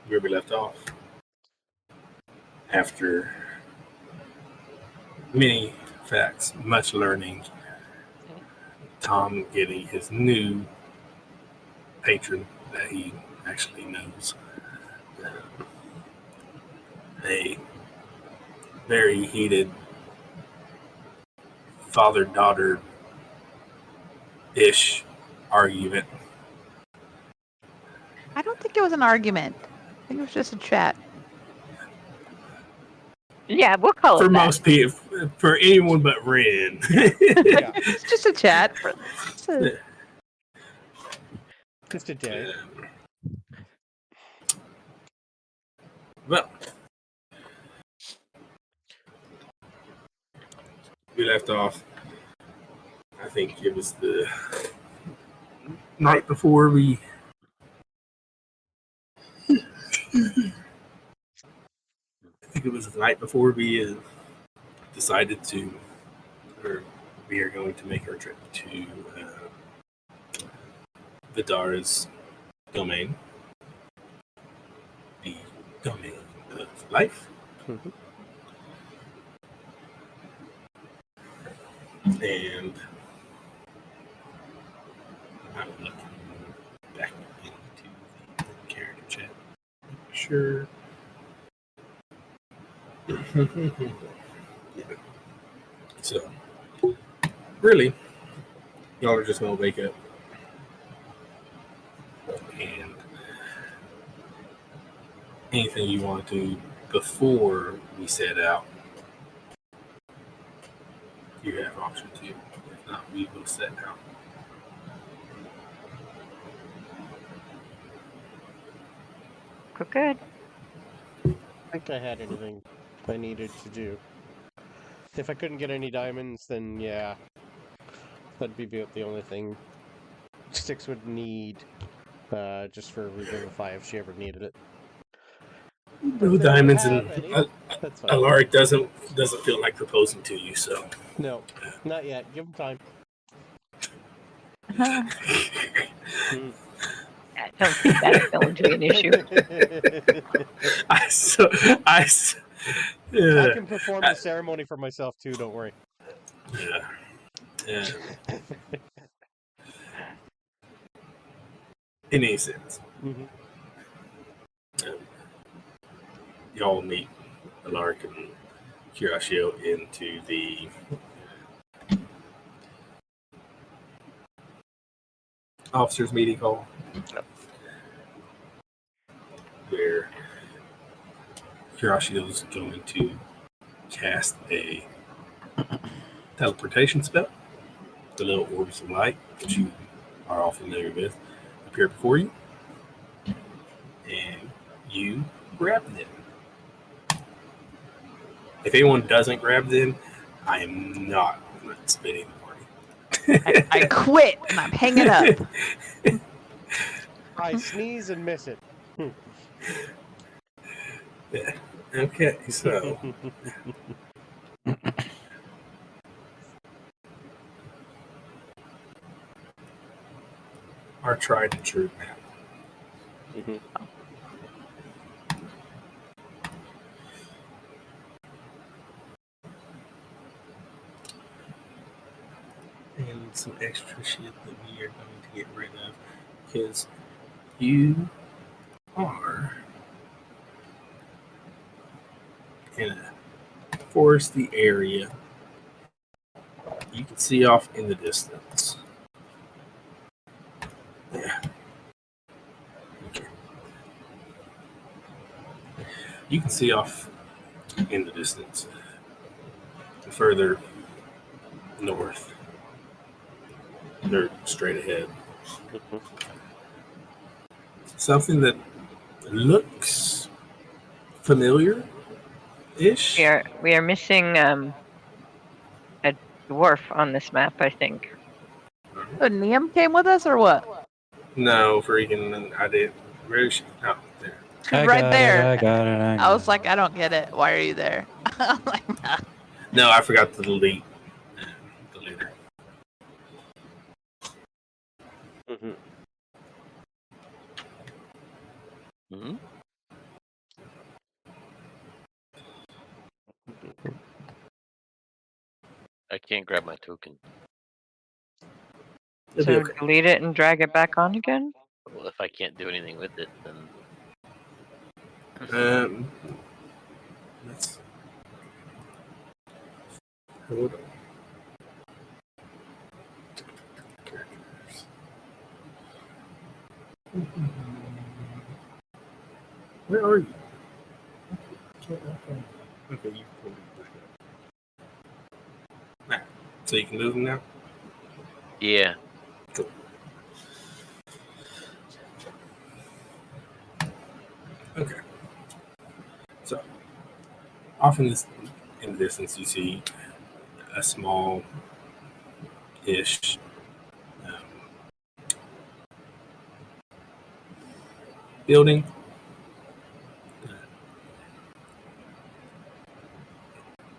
where we left off. After many facts, much learning, Tom getting his new patron that he actually knows. A very heated father-daughter-ish argument. I don't think it was an argument. I think it was just a chat. Yeah, we'll call it For that. most people, for anyone but Ren. Yeah. It's just a chat. Just a day. Well, we left off, I think it was the night before we decided to, or we are going to make our trip to Vidara's domain, the domain of life. Mhm. And I'm looking back into the character chat. Sure. Yeah. So, really, y'all are just gonna wake up and anything you want to do before we set out, you have option to. If not, we will set out. Good. I think I had anything I needed to do. If I couldn't get any diamonds, then yeah, that'd be about the only thing Styx would need, just for Revivify if she ever needed it. No If they diamonds, have and any, that's fine. Alaric doesn't feel like proposing to you, so. No, not yet. Give him time. I don't think that's going to be an issue. I can perform the ceremony for myself too, don't worry. Yeah. In any sense. Mm-hmm. Y'all meet Alaric and Kirashio into the officers meeting hall, where Kirashio is going to cast a teleportation spell. The little orbs of light, which you are all familiar with, appear before you, and you grab them. If anyone doesn't grab them, I am not spitting the party. I quit and I'm hanging up. I sneeze and miss it. Yeah. Okay, so our tried and true map. Mm-hmm. And some extra shit that we are going to get rid of, because you are in a foresty area. You can see off in the distance. Yeah. Okay. You can see off in the distance, further north. They're straight ahead. Something that looks familiar-ish. We are missing a dwarf on this map, I think. So Liam came with us or what? No, freaking, I did. Where is she? Oh, there. She's right there. I got it. I was like, I don't get it. Why are you there? I'm like, nah. No, I forgot to delete her. Mm-hmm. Hmm? I can't grab my token. It'll be So okay. delete it and drag it back on again? Well, if I can't do anything with it, then Let's hold on. Where are you? Okay, you pulled it back up. Nah, so you can move them now? yeah. Cool. Okay. So, off in the distance, you see a small-ish building.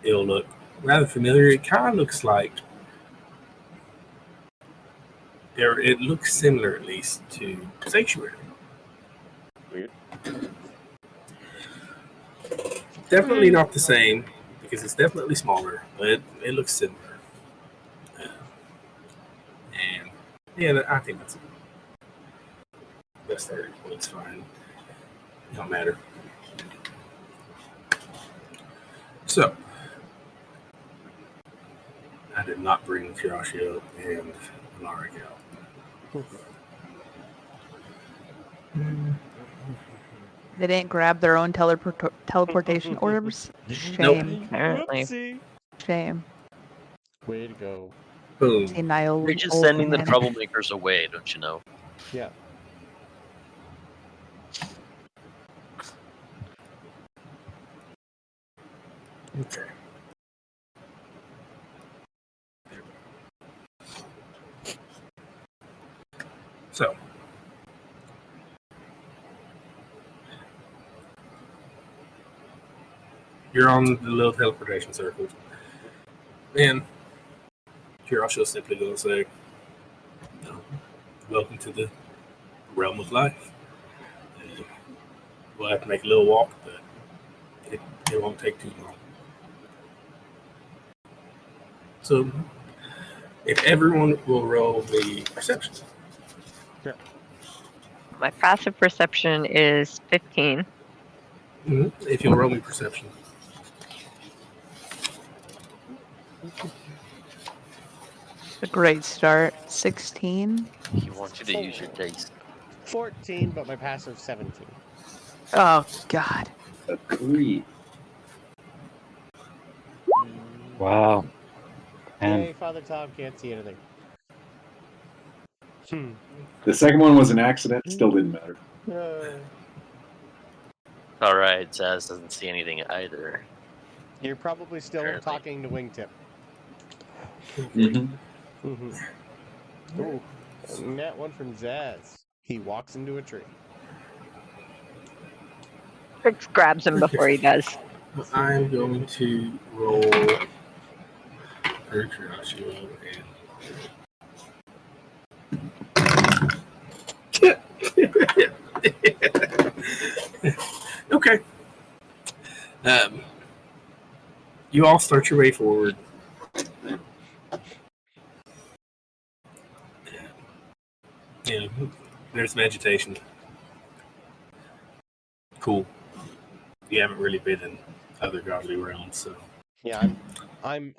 It'll look rather familiar. It kind of looks like it looks similar, at least, to Sanctuary. Weird. Definitely not the same, because it's definitely smaller, but it looks similar. And yeah, I think that's the best 30 points. Fine. It don't matter. So, I did not bring Kirashio and Alaric out. They didn't grab their own teleportation orbs. Shame. Nope. Apparently. Whoopsie. Shame. Way to go. Boom. See Niall. You're just old sending the man. troublemakers away, don't you know? Yeah. Okay. So, you're on the little teleportation circle, and Kirashio's simply going to say, "Welcome to the realm of life. We'll have to make a little walk, but it won't take too long." So, if everyone will roll the perception. My passive perception is 15. If you'll roll me perception. A great start. 16. He wants you to use your dice. 14, but my passive 17. Oh, God. A 3. Wow. And Hey, Father Tom can't see anything. the second one was an accident. Still didn't matter. Alright, Zaz doesn't see anything either. You're probably still Apparently. talking to Wingtip. Mm-hmm. Ooh, and that one from Zaz. He walks into a tree. Krix grabs him before he does. I'm going to roll Kirashio and okay. You all start your way forward. Yeah, there's vegetation. Cool. You haven't really been in other godly realms, so Yeah, I'm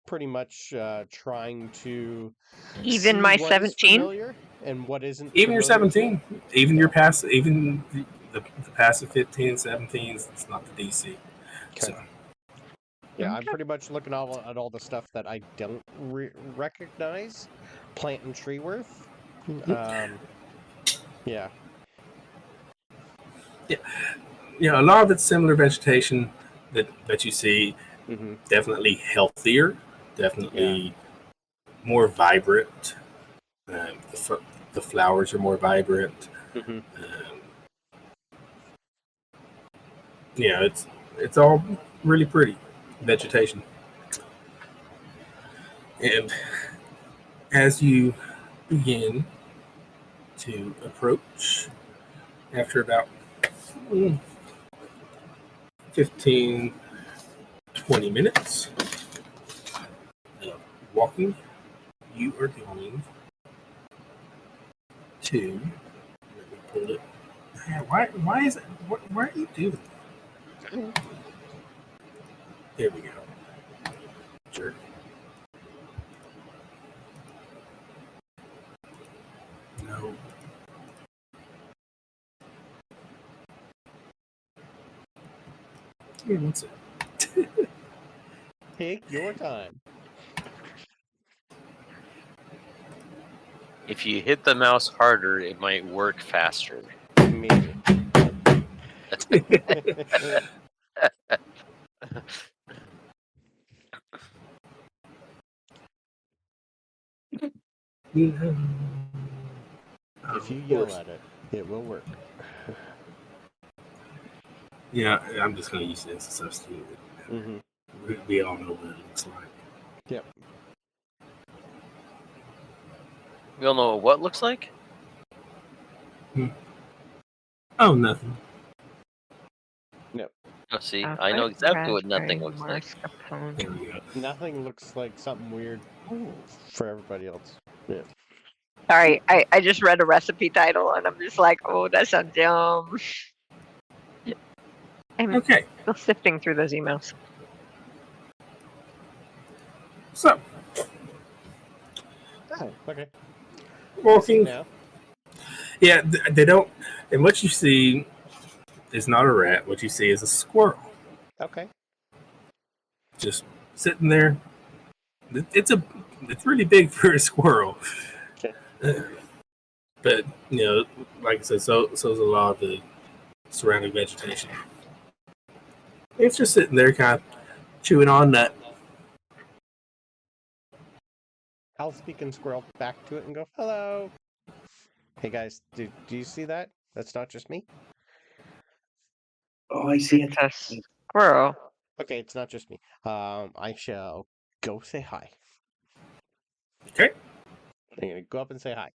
pretty much trying to Even see my what is 17? familiar and what isn't. even your familiar to me. 17, even your passive, even the passive 15, 17s, it's not the DC. Okay. So Yeah, I'm pretty much looking at all the stuff that I don't recognize. Plant and tree worth. Yeah. yeah, a lot of it's similar vegetation that you see. Mm-hmm. Definitely healthier, definitely more vibrant. The flowers are more vibrant. Mm-hmm. Yeah, it's all really pretty vegetation. And as you begin to approach, after about 15, 20 minutes, walking, you are going to. Let me pull it. Man, why is it? Why are you doing that? There we go. Jerk. No. Give me one second. Take your time. If you hit the mouse harder, it might work faster. Maybe. If you yell at it, it will work. Yeah, I'm just going to use it as a substitute. Mm-hmm. We all know what it looks like. Yep. We all know what looks like? Oh, nothing. Oh, see, I know exactly what nothing looks like. There we go. Nothing looks like something weird for everybody else. Yeah. Sorry, I just read a recipe title and I'm just like, oh, that sounds dumb. I'm Okay, still sifting through those emails. so Oh, okay. walking. Now. Yeah, they don't. And what you see is not a rat. What you see is a squirrel Okay. just sitting there. It's really big for a squirrel. Okay. But you know, like I said, so is a lot of the surrounding vegetation. It's just sitting there, kind of chewing on nut. I'll speak in squirrel back to it and go, hello. Hey guys, do you see that? That's not just me? Oh, I see it. It's a squirrel. Okay, it's not just me. I shall go say hi. Okay. I'm gonna go up and say hi.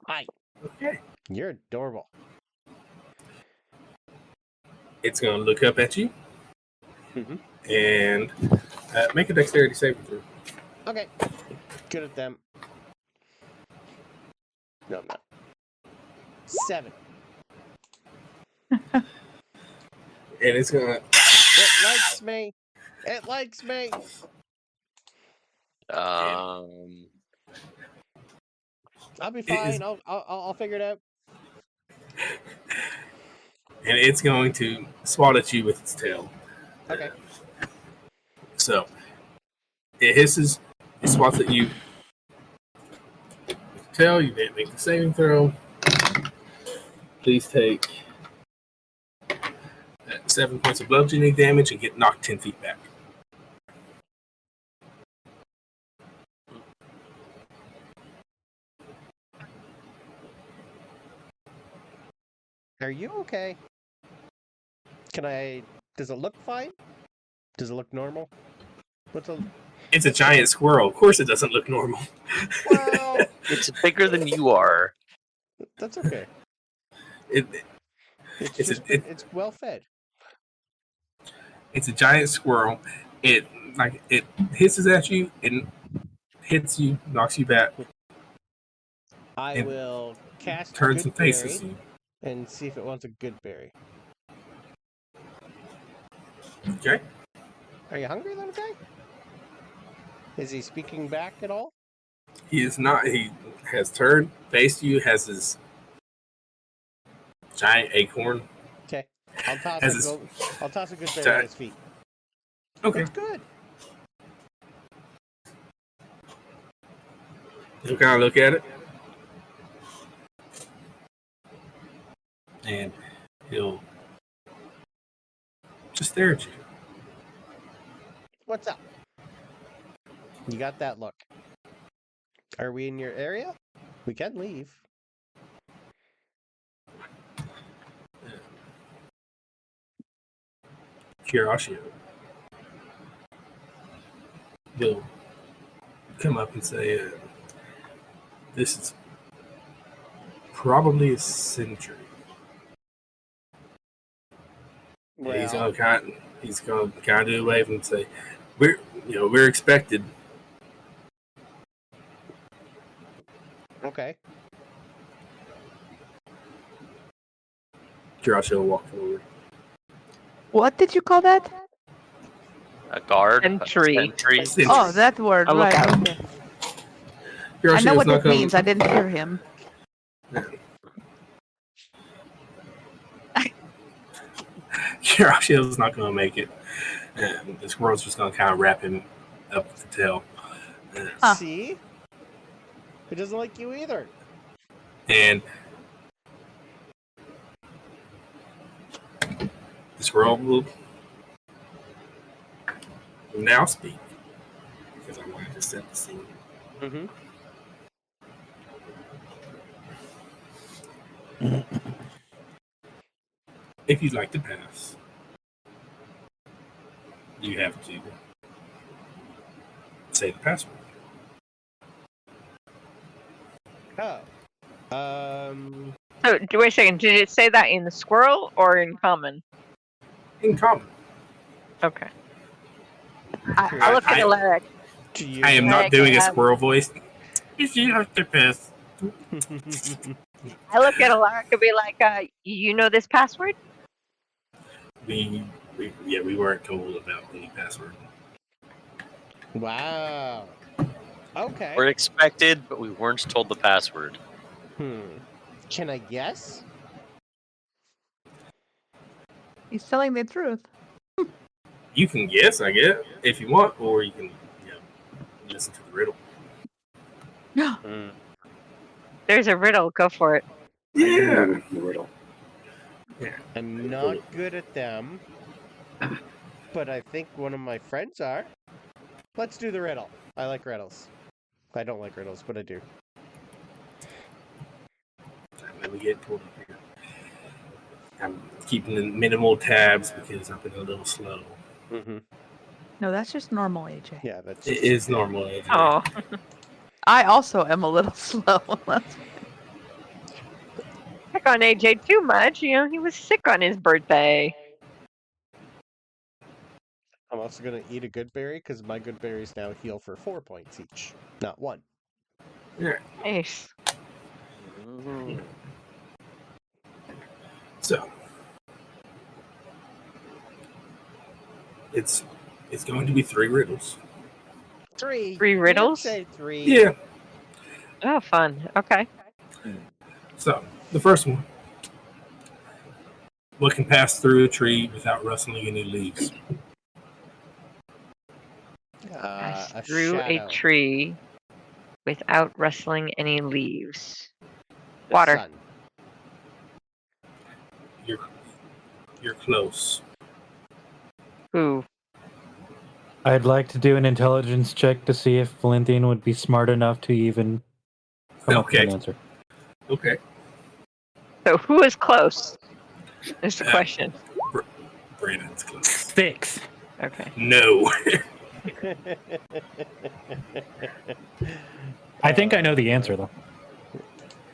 Hi. Okay. You're adorable. It's going to look up at you Mm-hmm. and make a dexterity saving throw. Okay. Good at them. No, I'm not. 7. And it's going to. It likes me. It likes me. Um, I'll be It fine. is- I'll figure it out. And it's going to swat at you with its tail. Okay. So it hisses, it swats at you with the tail. You didn't make the saving throw. Please take 7 points of bludgeoning damage and get knocked 10 feet back. Are you okay? Does it look fine? Does it look normal? It's a giant squirrel. Of course, it doesn't look normal. Well, it's bigger than you are. that's okay. It's well fed. It's a giant squirrel. It hisses at you and hits you, knocks you back, I And will cast turns Good and faces Berry you. and see if it wants a good berry. Okay. Are you hungry, little guy? Is he speaking back at all? He is not. He has turned, faced you, has his giant acorn. Okay. I'll toss Has a good berry at his feet. Okay. It's good. He'll kind of look at it. And he'll just stare at you. What's up? You got that look. Are we in your area? We can leave. Curiosity. He'll come up and say, this is probably a century. Well, He's gonna kind of do a wave and say, we're expected Okay. Josh will walk forward. What did you call that? A guard. Sentry. A sentry. Sentry. Oh, that word, A right. lookout. Okay. Josh I know is what not this gonna- means. I didn't hear him. Kirashio's not going to make it. The squirrel's just going to kind of wrap him up with the tail. Huh. See? He doesn't like you either. And the squirrel will now speak. Because I wanted to set the scene. Mm-hmm. If you'd like to pass, you have to say the password. Oh. So, wait a second. Did it say that in the squirrel or in common? In common. Okay. I- I look at the lyric. To you. I am not Like, doing a squirrel voice. If you like to pass. I look at a lyric and be like, you know this password? We weren't told about the password. Wow. Okay. We're expected, but we weren't told the password. Can I guess? He's telling the truth. You can guess, I guess, if you want, or you can listen to the riddle. Mm. There's a riddle. Go for it. Yeah. The riddle. I'm not good at them, but I think one of my friends are. Let's do the riddle. I like riddles. I don't like riddles, but I do. Let me get pulled up here. I'm keeping the minimal tabs because I've been a little slow. Mm-hmm. No, that's just normal, AJ. Yeah, that's. It is normal. Oh, I also am a little slow. pick on AJ too much. You know, he was sick on his birthday. I'm also gonna eat a good berry because my good berries now heal for 4 points each, not 1. Yeah. Nice. Mm. So it's going to be 3 riddles. 3. 3 You didn't riddles? say 3. Yeah. Oh, fun. Okay. So the first one. What can pass through a tree without rustling any leaves? Pass A through shadow. a tree without rustling any leaves. The Water. sun. You're close. Ooh. I'd like to do an intelligence check to see if Valentine would be smart enough to even come up with Okay. an answer. Okay. So who is close? Is the question. Brandon's close. Stkx. Okay. No. I think I know the answer though.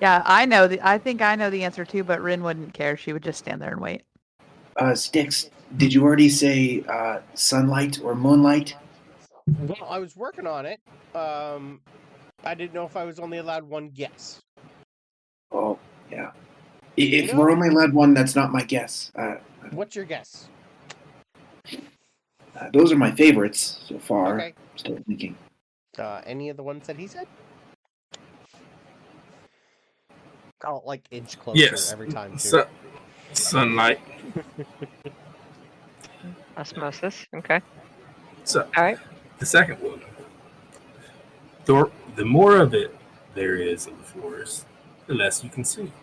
Yeah, I think I know the answer too, but Rin wouldn't care. She would just stand there and wait. Stkx, did you already say sunlight or moonlight? Well, I was working on it. I didn't know if I was only allowed 1 guess. Oh, yeah. If No. we're only allowed 1, that's not my guess. What's your guess? Those are my favorites so far. Okay. Still thinking. Any of the ones that he said? I'll like inch closer Yes. every time too. Sunlight. Osmosis. Okay. So All right. the second one. The more of it there is in the forest, the less you can see.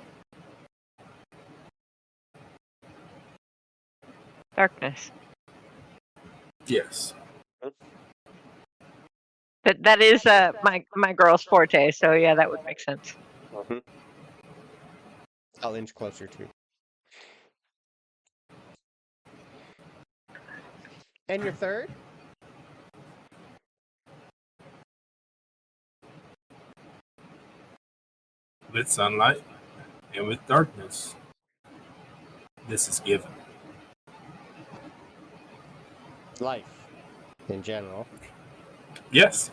Darkness. Yes. That is my girl's forte. So yeah, that would make sense. I'll inch closer too. And your third? With sunlight and with darkness, this is given. Life. In general. Yes.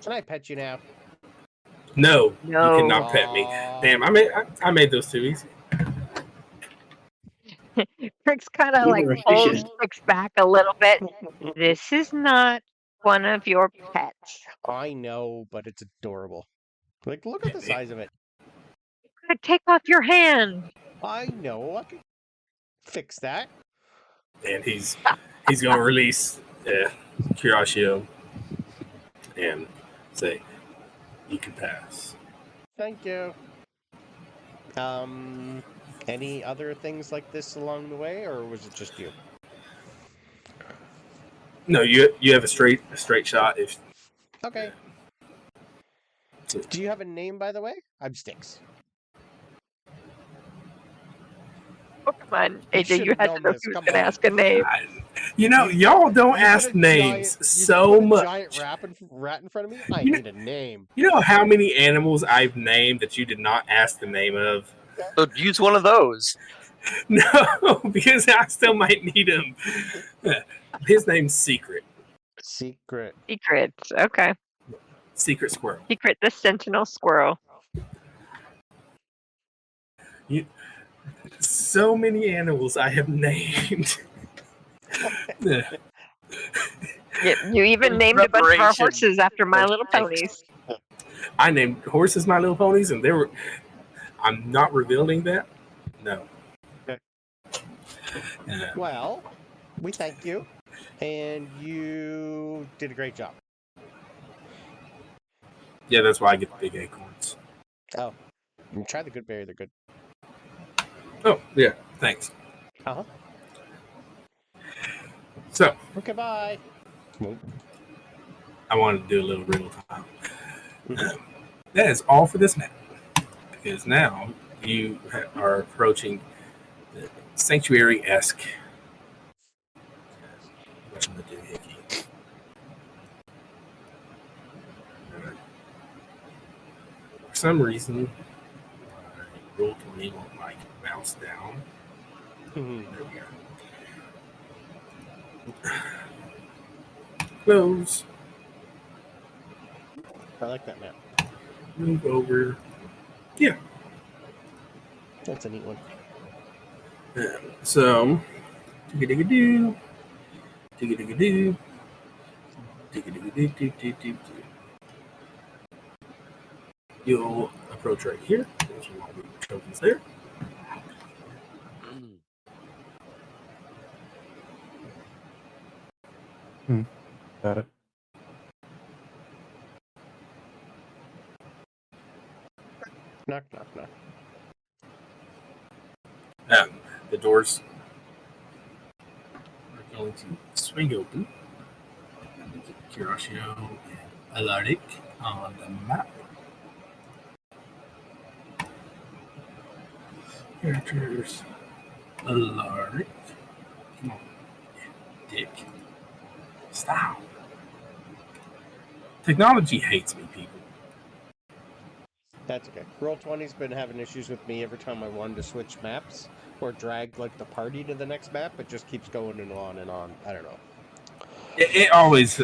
Can I pet you now? No, No. you cannot pet me. Damn, I made those too easy. Krix kind of You like were pulls efficient. Krix back a little bit. This is not one of your pets. I know, but it's adorable. Like, look at the size of it. Take off your hand. I know. I can fix that. And he's gonna release Curatio and say, "You can pass." Thank you. Any other things like this along the way, or was it just you? No, you have a straight shot. If Okay. Do you have a name, by the way? I'm Stkx. Oh, come on, You AJ, should you have had known to know this, who was come going to on. ask a name. y'all don't You ask put a names giant- so you put a much. giant rat in front of me? I You know- need a name. You know how many animals I've named that you did not ask the name of? So use one of those. No, because I still might need him. His name's Secret. Secret. Secret. Okay. Secret Squirrel. Secret the Sentinel Squirrel. So many animals I have named. You even named a bunch of our Preparation horses after My for Little Stkx. Ponies. I named horses My Little Ponies, and they were. I'm not revealing that. No. Well, we thank you, and you did a great job. Yeah, that's why I get the big acorns. Oh, and try the good berry; they're good. Oh, yeah. Thanks. Uh-huh. So, Okay, bye. I wanted to do a little real time. That is all for this map. Because now you are approaching the sanctuary-esque. For some reason, roll 20 won't like bounce down. There we go. Close. I like that map. Move over. Yeah. That's a neat one. So, digga-digga-doo. Digga-digga-doo. Digga-digga-doo-doo-doo-doo-doo. You'll approach right here. There's a lot of tokens there. Got it. Knock, knock, knock. The doors are going to swing open. Curatio and Alaric on the map. Characters. Alaric. Come on. Dick. Stop. Technology hates me, people. That's okay. Roll20's been having issues with me every time I wanted to switch maps or drag like the party to the next map. It just keeps going and on and on. I don't know. It always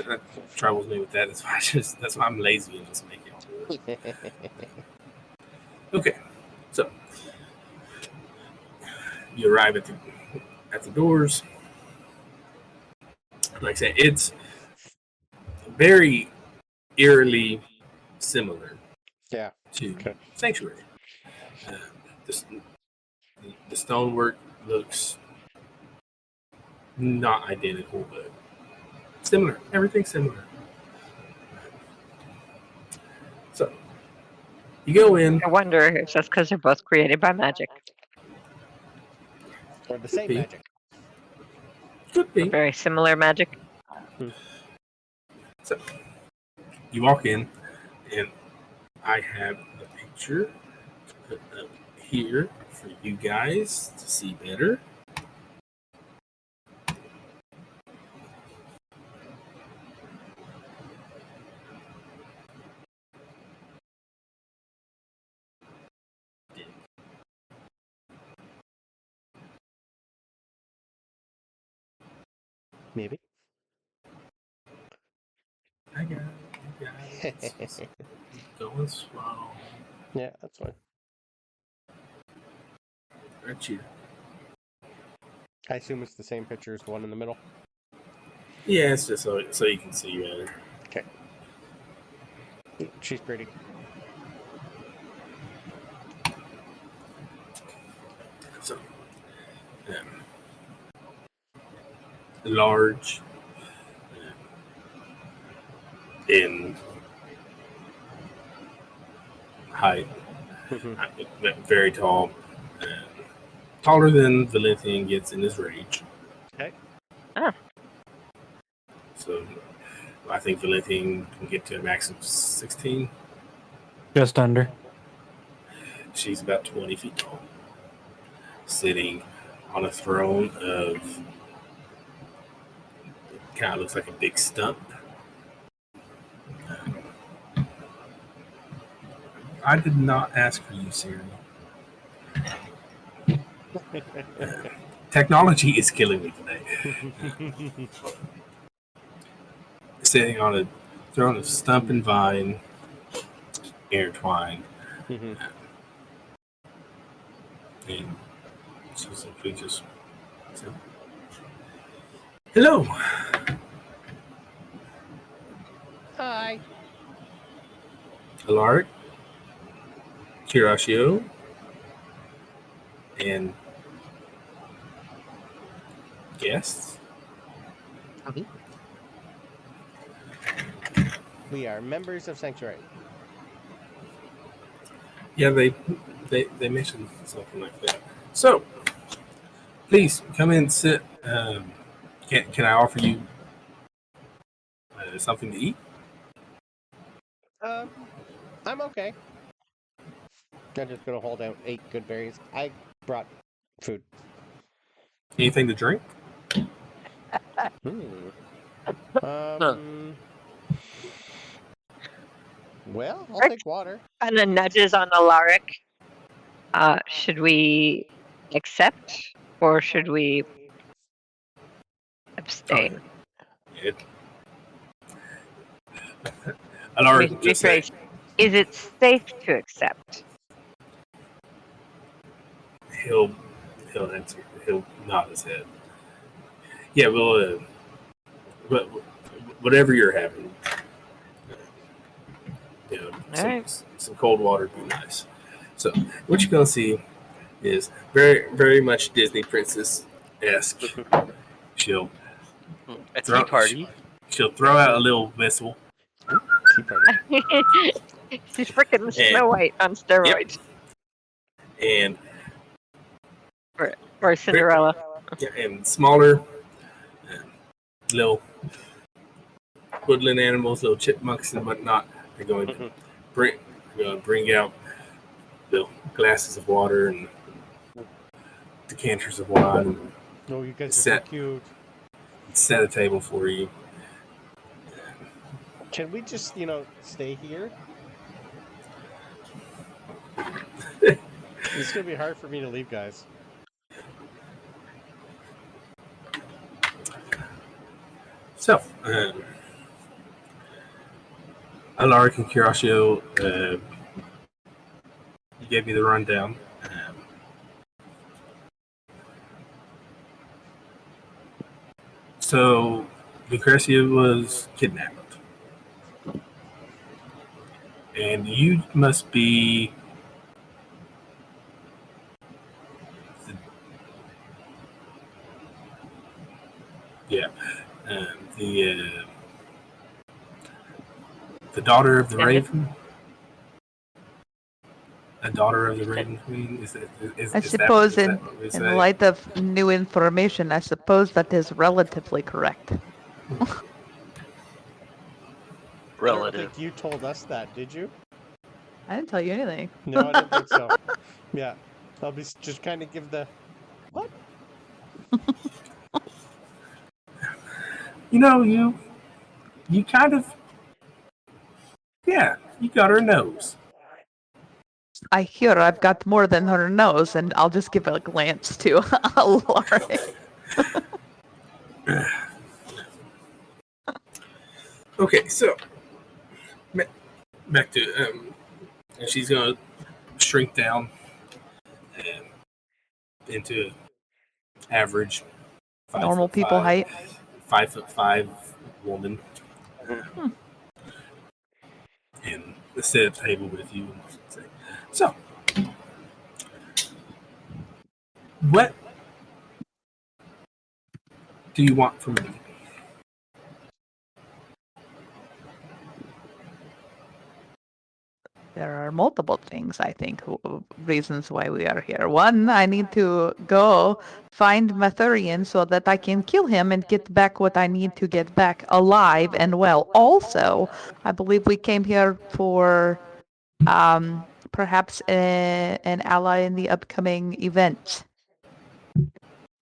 troubles me with that. That's why I'm lazy and just make it. Okay, so you arrive at the doors. Like I said, it's very eerily similar Yeah. to Okay. Sanctuary. The stonework looks not identical, but similar. Everything's similar. So you go in. I wonder if that's because they're both created by magic. Or the same be. magic. Could be. Very similar magic. So you walk in, and I have the picture put up here for you guys to see better. Maybe. I got it. Going slow. Yeah, that's fine. Right here. I assume it's the same picture as the one in the middle. Yeah, it's just so you can see better. Okay. She's pretty. So, large, in height, very tall, taller than Valenthian gets in his rage. Okay. Ah. So, I think Valenthian can get to a max of 16. Just under. She's about 20 feet tall, sitting on a throne of kind of looks like a big stump. I did not ask for you, Siri. Technology is killing me today. Sitting on a throne of stump and vine, intertwined. And she simply just said, "Hello." Hi. Alaric, Kirashio, and guests. We are members of Sanctuary. Yeah, they mentioned something like that. So, please come in and sit. Can I offer you something to eat? I'm okay. I'm just gonna hold out 8 good berries. I brought food. Anything to drink? Well, I'll Right. take water. Kind of nudges on Alaric. Should we accept or should we abstain? Alaric just said, Rephrase. Is it safe to accept? he'll answer. He'll nod his head. Yeah, well, whatever you're having, some cold water would be nice. So what you're gonna see is very, very much Disney princess-esque. She'll A tea party. She'll throw out a little whistle. Tea party. She's freaking Snow White on steroids. And Or Cinderella. yeah, and smaller, little woodland animals, little chipmunks and whatnot. They're going to bring out little glasses of water and decanters of wine. And Oh, you guys are so cute. set a table for you. Can we just, stay here? It's gonna be hard for me to leave, guys. So, Alaric and Kirashio, you gave me the rundown. So, Lucretia was kidnapped. And you must be the daughter of the Raven. A daughter of the Raven Queen. I suppose in light of new information, I suppose that is relatively correct. I don't Relative. think you told us that, did you? I didn't tell you anything. No, I don't think so. Yeah. I'll be just kind of give the... What? You kind of, you got her nose. I hear I've got more than her nose, and I'll just give a glance to Alaric. Okay, so back to and she's gonna shrink down into average Normal people height. 5'5" woman, and sit at the table with you. And say, so, what do you want from me? There are multiple things, I think, reasons why we are here. One, I need to go find Mathurian so that I can kill him and get back what I need to get back alive and well. Also, I believe we came here for perhaps an ally in the upcoming event,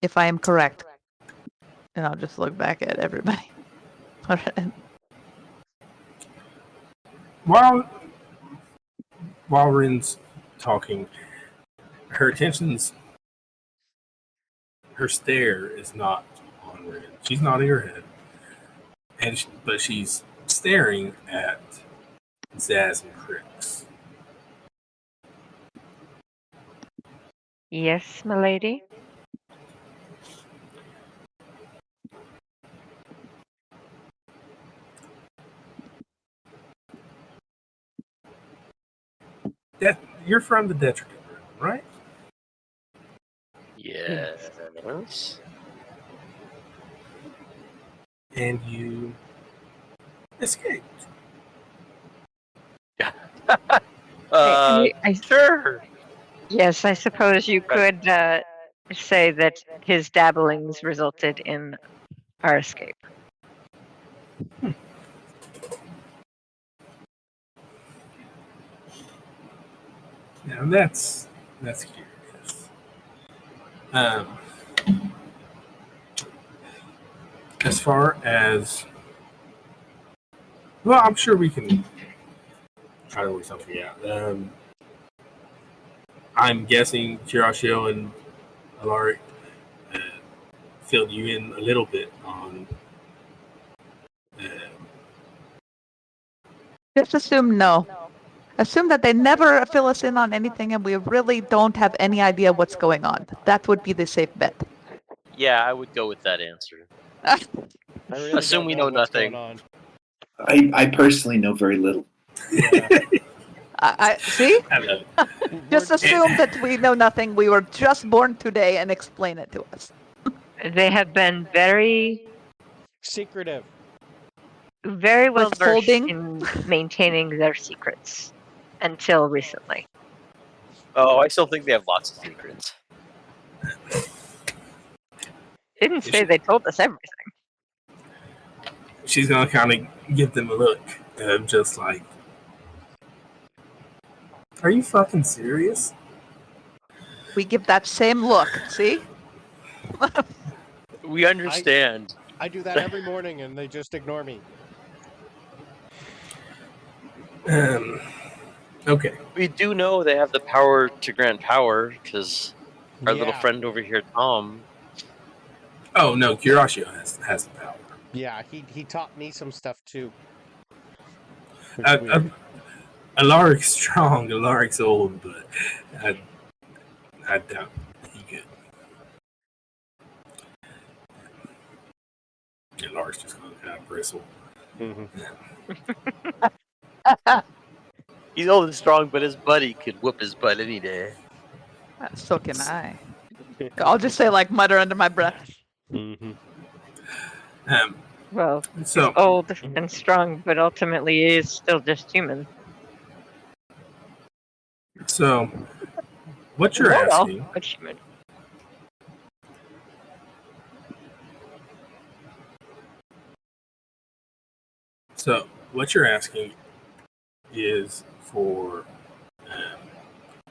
if I am correct. And I'll just look back at everybody. While Rin's talking, her stare is not on Rin. She's nodding her head, but she's staring at Zaz and Krix. Yes, milady. You're from the Detricate Realm, right? Yes. And you escaped. Sure. Yes, I suppose you could say that his dabblings resulted in our escape. Now that's curious. As far as I'm sure we can try to work something out. I'm guessing Kirashio and Alaric filled you in a little bit on. Just assume no. Assume that they never fill us in on anything and we really don't have any idea what's going on. That would be the safe bet. Yeah, I would go with that answer. I really Assume don't we know know what's nothing. going on. I personally know very little. Yeah. I see? I love it. Just assume that we know nothing. We were just born today and explain it to us. They have been very, Secretive. very well versed Withholding? in maintaining their secrets until recently. Oh, I still think they have lots of secrets. Didn't say they told us everything. She's gonna kind of give them a look, just like, "Are you fucking serious?" We give that same look, see? We understand. I do that every morning and they just ignore me. Okay. We do know they have the power to grant power because our little friend over here, Tom. Oh no, Kirashio has the power. Yeah, he taught me some stuff too. Alaric's strong, Alaric's old, but I doubt he could. Alaric's just gonna kind of bristle. He's old and strong, but his buddy could whoop his butt any day. So can I. I'll just say, like, mutter under my breath. Well, So old and strong, but ultimately he is still just human. So, what you're Well, asking? but human. So, what you're asking is for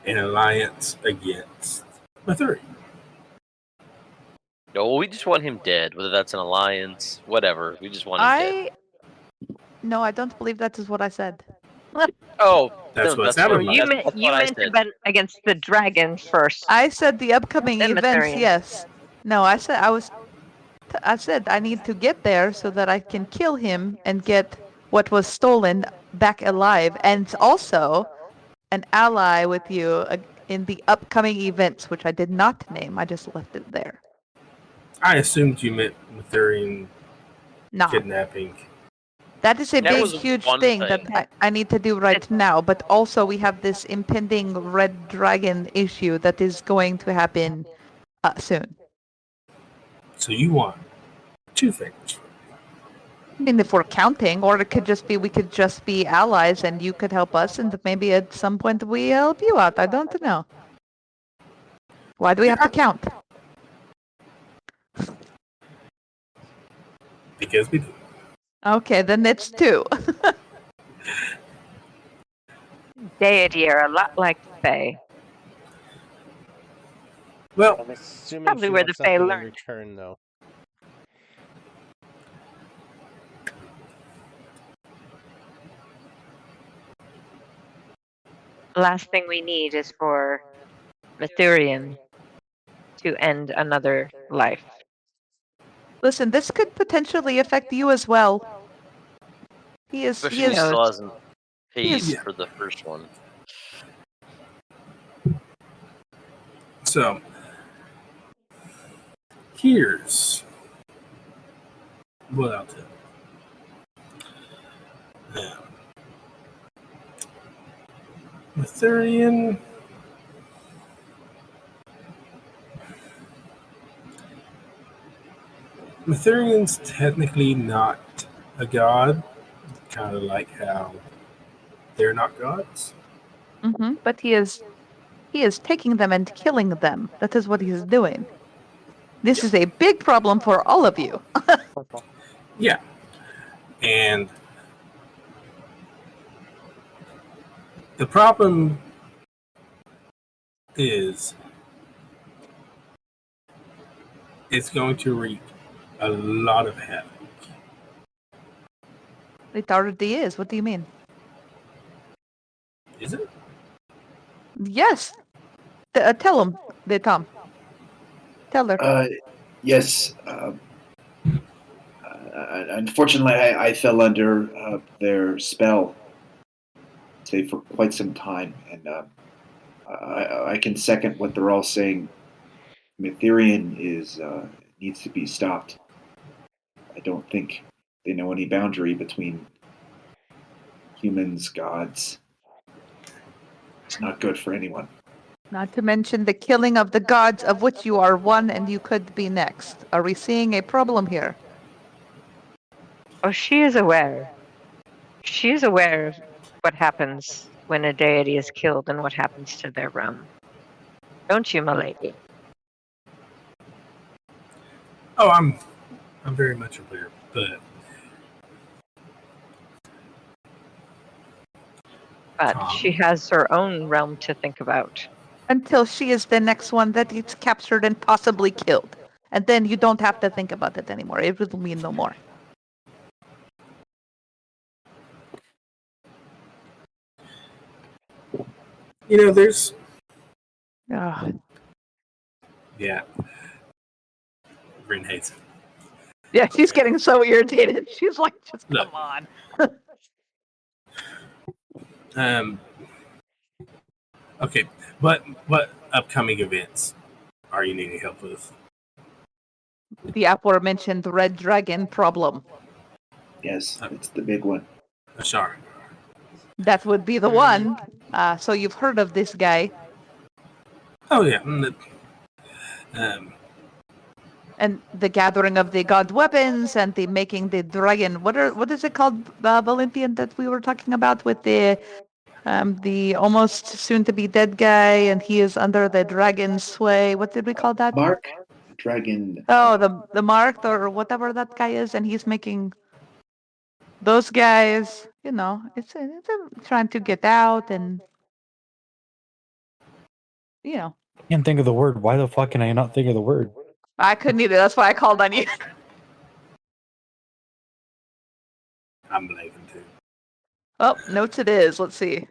an alliance against Mathuri. No, we just want him dead. Whether that's an alliance, whatever. We just want him dead. No, I don't believe that is what I said. Oh, That's what it that's sounded what, like. You that's meant what I to said. bet against the dragon first. I said the upcoming Then events, Mathurian. yes. No, I said I said I need to get there so that I can kill him and get what was stolen back alive, and also an ally with you in the upcoming events, which I did not name. I just left it there. I assumed you meant Mathurian Nah. kidnapping. That is a That big, was huge one thing thing. that I need to do right now. But also, we have this impending red dragon issue that is going to happen soon. So you want 2 things. I mean, if we're counting, or it could just be we could just be allies, and you could help us, and maybe at some point we help you out. I don't know. Why do we have to count? Because we do. Okay, then it's 2. Deity are a lot like Fae. Well, I'm assuming Probably she where wants the Fae something in learned. return, though. Last thing we need is for Mathurian to end another life. Listen, this could potentially affect you as well. He is. Especially He if he is. still hasn't paid is- for the first one. so here's what I'll tell you. Now, Mathurian. Mathurian's technically not a god, kind of like how they're not gods. But he is taking them and killing them. That is what he is doing. This is a big problem for all of you. Yeah. And the problem is it's going to wreak a lot of havoc. It already is. What do you mean? Is it? Yes. Tell him, Tom. Tell her. Yes. Unfortunately, I fell under their spell, say, for quite some time, and I can second what they're all saying. Mathurian needs to be stopped. I don't think they know any boundary between humans, gods. It's not good for anyone. Not to mention the killing of the gods, of which you are one, and you could be next. Are we seeing a problem here? Oh, she is aware. She is aware of what happens when a deity is killed and what happens to their realm. Don't you, milady? Oh, I'm very much aware, but But she has her own realm to think about. Until she is the next one that gets captured and possibly killed. And then you don't have to think about it anymore. It will mean no more. there's Ugh. yeah. Green hates it. Yeah, she's getting so irritated. She's like, just Look. come on. Okay, but what upcoming events are you needing help with? The aforementioned red dragon problem. Yes, it's the big one. Ashar. That would be the one. So you've heard of this guy. Oh yeah. And the gathering of the god weapons and the making the dragon. What is it called, Valentian, that we were talking about with the almost soon to be dead guy, and he is under the dragon's sway. What did we call that? Mark, dragon. Oh, the marked or whatever that guy is, and he's making those guys. It's trying to get out, and I can't think of the word. Why the fuck can I not think of the word? I couldn't either. That's why I called on you. I'm blanking too. Oh, notes it is. Let's see.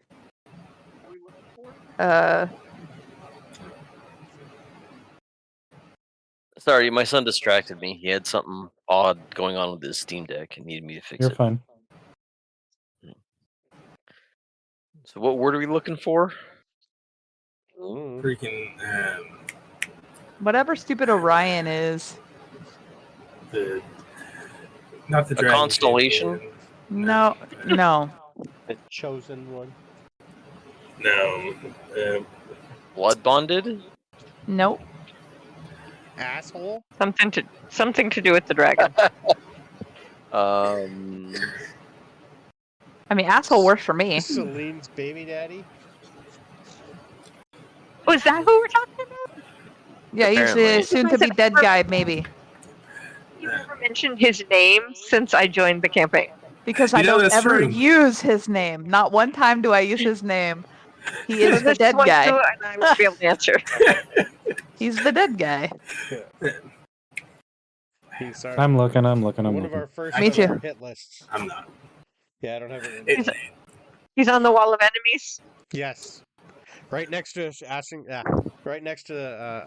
Sorry, my son distracted me. He had something odd going on with his Steam Deck and needed me to fix You're it. fine. So what word are we looking for? Freaking Whatever stupid Orion is. not the A dragon constellation? champion. No. The chosen one. No. Blood bonded? Nope. Asshole. Something to do with the dragon. I mean, asshole works for me. Celine's baby daddy. Oh, is that who we're talking about? Yeah, he's Apparently. the soon-to-be dead guy, maybe. You've never mentioned his name since I joined the campaign. Because I You know, don't that's ever true. use his name. Not one time do I use his name. He is So the this dead one guy. too, and I will be able to answer. He's the dead guy. He's our, I'm looking. one of our first Me on too. our hit lists. I'm not. Yeah, I don't have it. It, He's on the wall of enemies. Yes. Right next to right next to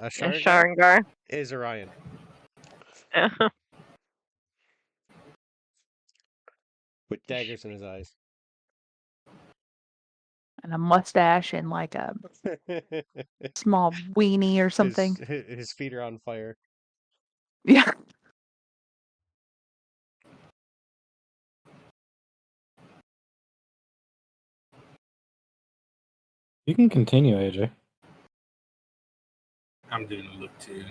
a Sharingan Sharingar. is Orion. With daggers in his eyes. And a mustache and like a small weenie or something. His feet are on fire. Yeah. You can continue, AJ. I'm doing a look too.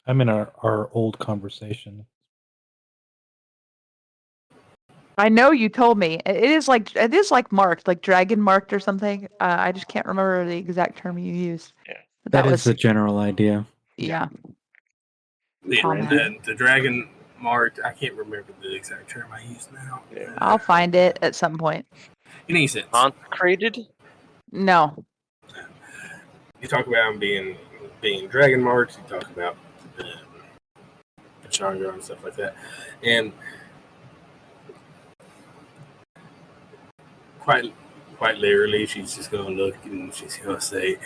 I'm in our old conversation. I know you told me. It is like marked, like dragon marked or something. I just can't remember the exact term you used. Yeah. But That is was the general idea. yeah. The dragon marked. I can't remember the exact term I used now. Yeah. I'll find it at some point. In any sense, Consecrated? No. you talk about him being dragon marked. You talk about Chandra and stuff like that, and quite literally, she's just going to look and she's going to say,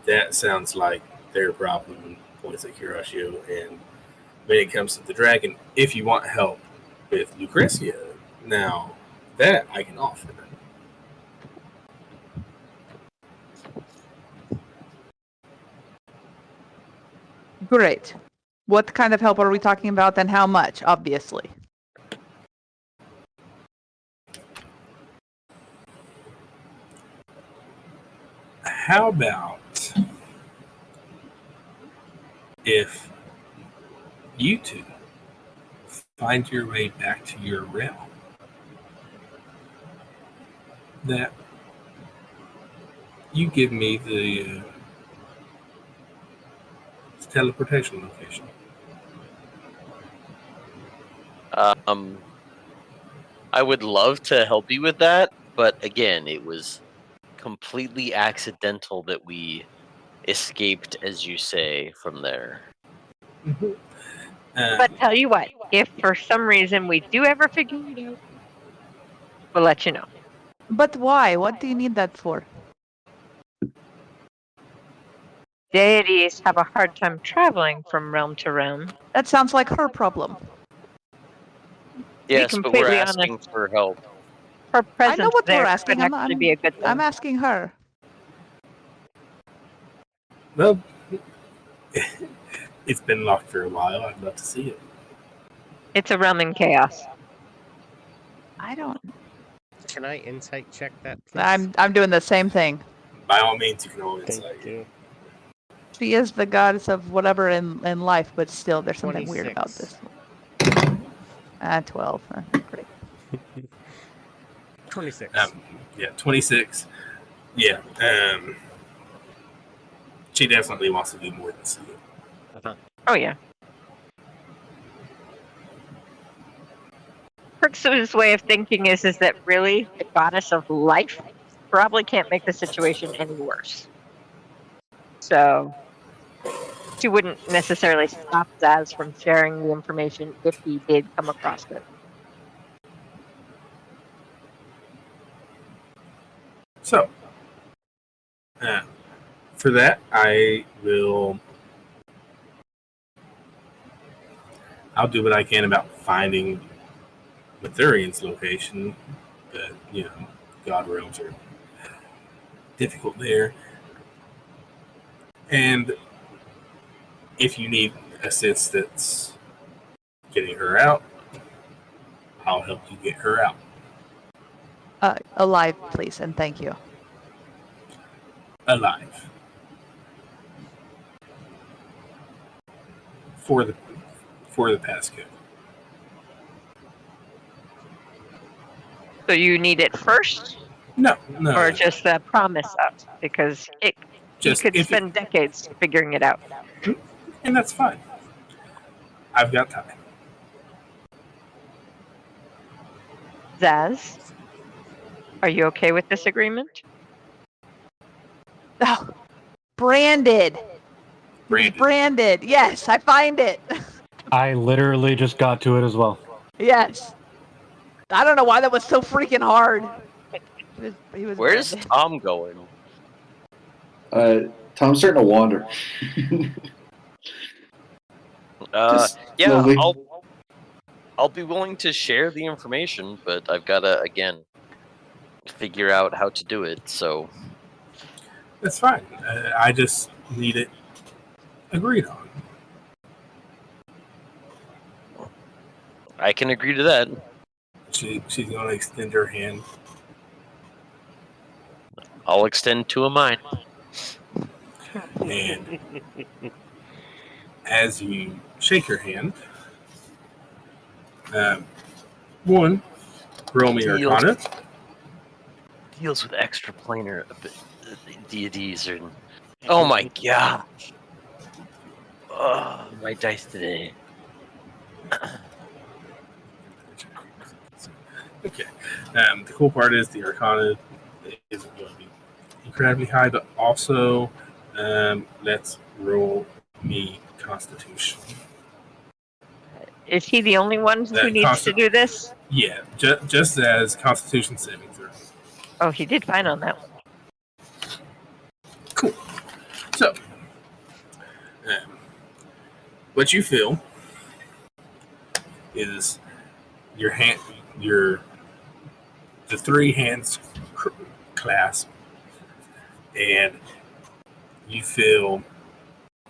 "That sounds like their problem." Points at Kuroshio, and when it comes to the dragon, if you want help with Lucretia, now that I can offer. Great. What kind of help are we talking about and how much, obviously? How about if you two find your way back to your realm? That you give me the teleportation location. I would love to help you with that, but again, it was completely accidental that we escaped, as you say, from there. But tell you what, if for some reason we do ever figure it out, we'll let you know. But why? What do you need that for? Deities have a hard time traveling from realm to realm. That sounds like her problem. Yes, but we're completely asking honest. for help. Her presence I know what there we're asking. could actually be a good thing. I'm asking her. Well, it's been locked for a while. I'd love to see it. It's a realm in chaos. I don't. Can I insight check that, please? I'm doing the same thing. By all means, you can always Thank you. She is the goddess of whatever in life, but still, there's something weird about 26. this. 12. Great. 26. Yeah, 26. Yeah. She definitely wants to do more than see it. Oh yeah. Krix's way of thinking is that really the goddess of life probably can't make the situation any worse. So she wouldn't necessarily stop Zaz from sharing the information if he did come across it. So, for that, I'll do what I can about finding Mathurian's location, but, God realms are difficult there. And if you need assistance getting her out, I'll help you get her out. Alive, please, and thank you. Alive. For the passcode. So you need it first, No. or just the promise of? Because you could spend decades figuring it out. And that's fine. I've got time. Zaz, are you okay with this agreement? Oh, branded. Branded. Yes, I find it. I literally just got to it as well. Yes. I don't know why that was so freaking hard. He was Where's branded. Tom going? Tom's starting to wander. Just Yeah, slowly. I'll be willing to share the information, but I've got to, again, figure out how to do it, so... That's fine. I just need it agreed on. I can agree to that. She's going to extend her hand. I'll extend two of mine. And as you shake her hand, one, roll me Arcana. Deals with extraplanar deities and... Oh my god! Oh, my dice today. Okay. The cool part is the Arcana isn't going to be incredibly high, but also let's roll me Constitution. Is he the only one who needs to do this? Yeah, just as Constitution saving throw. Oh, he did fine on that one. Cool. So, what you feel is the three hands clasp, and you feel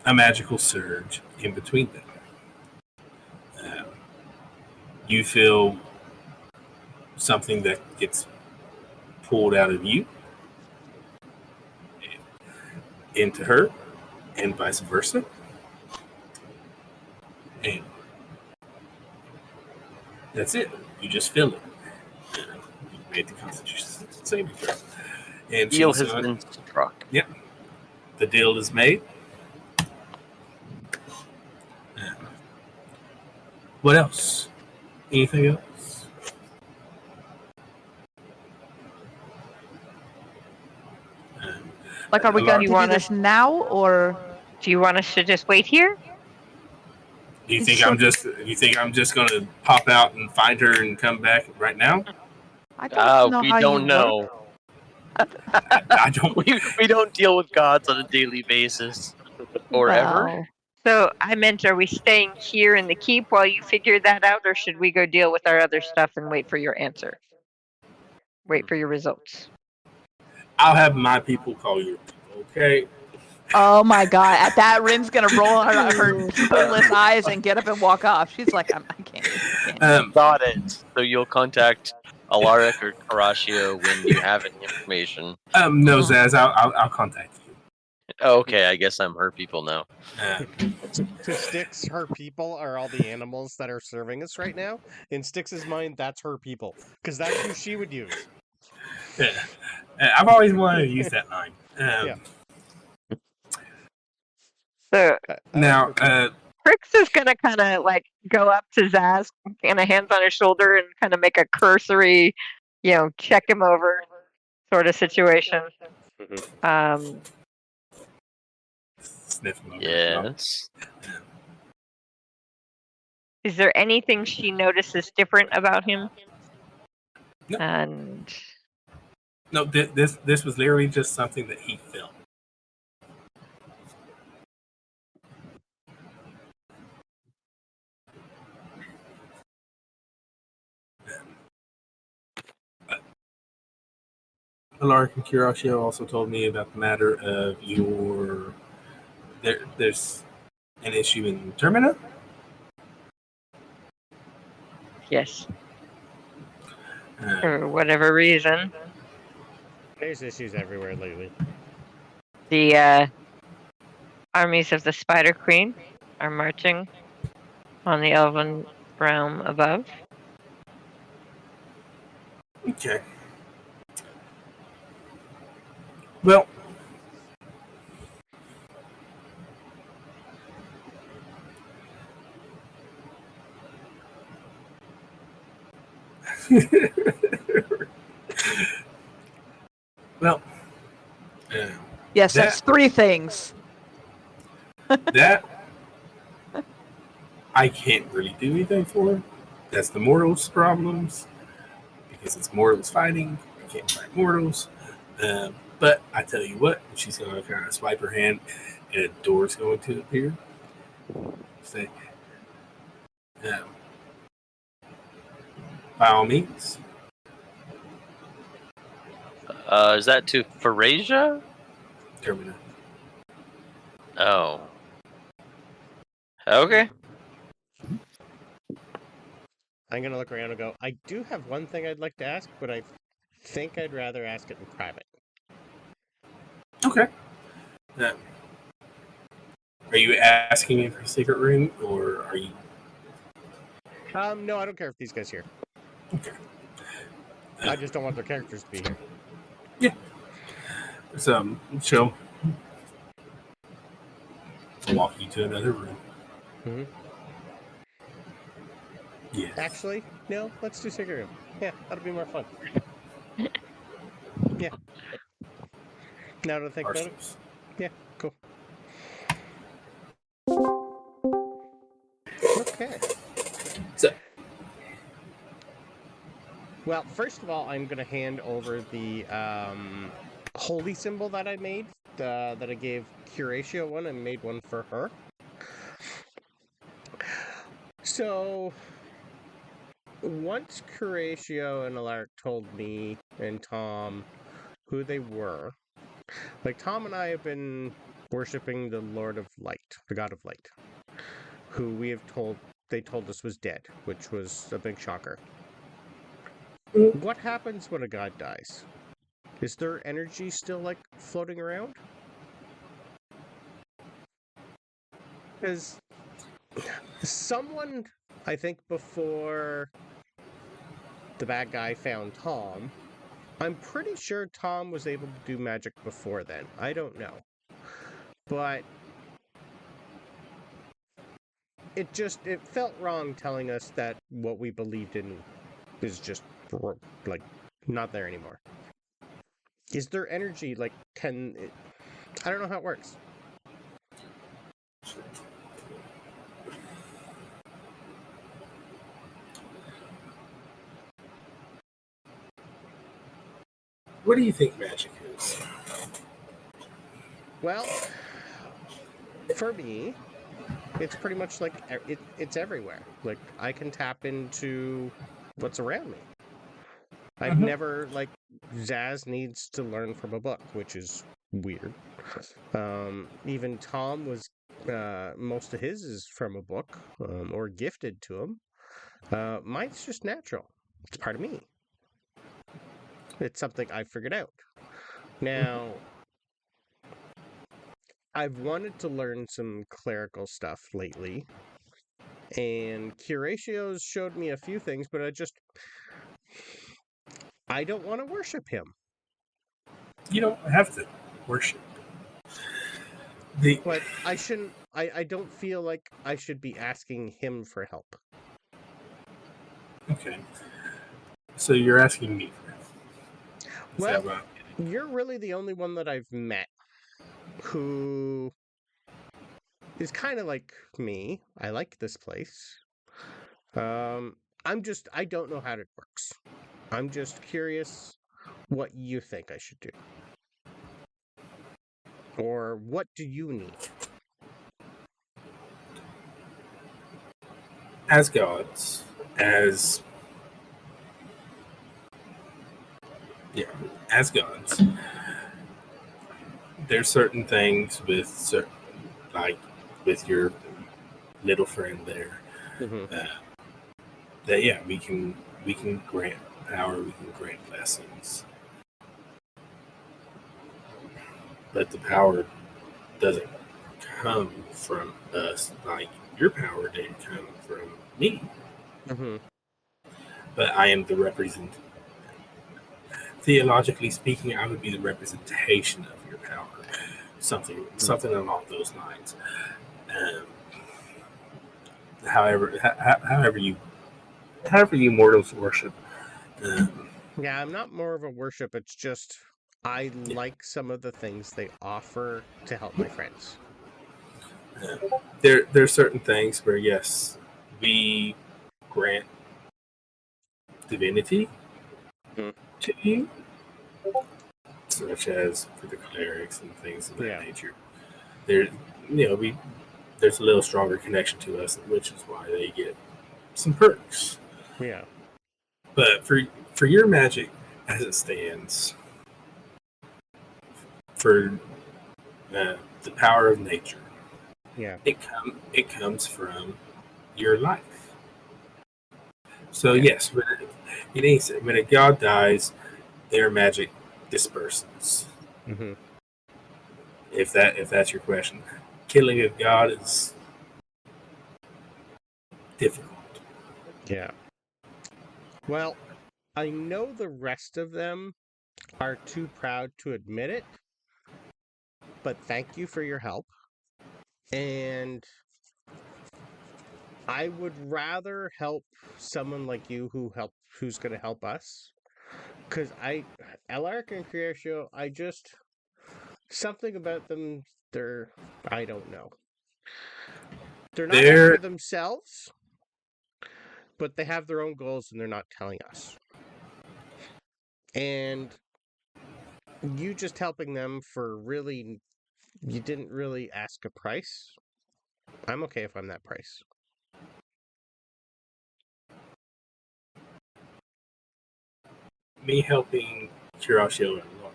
a magical surge in between them. You feel something that gets pulled out of you into her, and vice versa. And that's it. You just feel it. You made the Constitution saving throw. And Deal has been struck. Yep. The deal is made. What else? Anything else? Like, are we going to do wanna- this now, or Do you want us to just wait here? You think I'm just gonna pop out and find her and come back right now? I don't know We how don't you know. I don't. We don't deal with gods on a daily basis. Or ever. Well, So I meant, are we staying here in the keep while you figure that out, or should we go deal with our other stuff and wait for your answer? Wait for your results. I'll have my people call your people. Okay. oh my god! At that, Rin's gonna roll her pupilless eyes and get up and walk off. She's like, I can't. Got it. So you'll contact Alaric or Karashio when you have any information. No, Zaz, I'll contact you. Okay, I guess I'm her people now. To Stkx, her people are all the animals that are serving us right now. In Styx's mind, that's her people, because that's who she would use. I've always wanted to use that line. Yeah. So Now, Krix is gonna kind of like go up to Zaz, kind of hands on his shoulder, and kind of make a cursory, check him over, sort of situation. sniff him over. Yes. Is there anything she notices different about him? No. And No, this was literally just something that he felt. Alaric and Kuroshio also told me about the matter of there's an issue in Termina. Yes, Uh, for whatever reason. There's issues everywhere lately. The armies of the Spider Queen are marching on the Elven realm above. okay. Well, well, Yes, That- that's 3 things. that I can't really do anything for. That's the mortals' problems because it's mortals fighting. I can't fight mortals. But I tell you what, she's going to kind of swipe her hand, and a door's going to appear. Say, by all means. Is that to Pharasia? Termina. Oh. Okay. I'm gonna look around and go, I do have one thing I'd like to ask, but I think I'd rather ask it in private. Okay. Are you asking me for a secret room, or are you? No, I don't care if these guys here. Okay. I just don't want their characters to be here. So, she'll walk you to another room. Mhm. Yes. Actually, no, let's do secret room. Yeah, that'll be more fun. Yeah. Now that I think about it. Arsenals. Yeah, cool. Okay. So, Well, first of all, I'm going to hand over the holy symbol that I made, that I gave Curatio one. I made one for her. So, once Curatio and Alaric told me and Tom who they were, like Tom and I have been worshipping the Lord of Light, the God of Light, who they told us was dead, which was a big shocker. What happens when a god dies? Is there energy still, like, floating around? Because someone, I think before the bad guy found Tom, I'm pretty sure Tom was able to do magic before then. I don't know. But it felt wrong telling us that what we believed in is just, like, not there anymore. Is there energy, like, I don't know how it works. what do you think magic is? Well, for me, it's pretty much like it's everywhere. Like, I can tap into what's around me. I've never, like, Zaz needs to learn from a book, which is weird. Even Tom was, most of his is from a book, or gifted to him. Mine's just natural. It's part of me. It's something I figured out. Now, I've wanted to learn some clerical stuff lately, and Curatio's showed me a few things, but I don't want to worship him. You don't have to worship. But I shouldn't. I don't feel like I should be asking him for help. Okay. So you're asking me for help. Is Well, that right? you're really the only one that I've met who is kind of like me. I like this place. I don't know how it works. I'm just curious what you think I should do. Or what do you need? As gods, as as gods, there's certain things with certain, like with your little friend there, that yeah, we can grant power, we can grant blessings, but the power doesn't come from us. Like your power didn't come from me, but I am the represent. Theologically speaking, I would be the representation of your power, something along those lines. However you mortals worship. Yeah, I'm not more of a worship. It's just I like some of the things they offer to help my friends. There's certain things where yes, we grant divinity to you, such as for the clerics and things of that nature. There's a little stronger connection to us, which is why they get some perks. Yeah. But for your magic as it stands, for the power of nature, it comes from your life. So yes, when a god dies, their magic disperses. If that's your question, killing a god is difficult. Yeah. Well, I know the rest of them are too proud to admit it, but thank you for your help. And I would rather help someone like you who's going to help us. Because Alaric and Creatio, something about them, I don't know. They're not for themselves, but they have their own goals and they're not telling us. And you just helping them you didn't really ask a price. I'm okay if I'm that price. Me helping Kuroshio and Laura.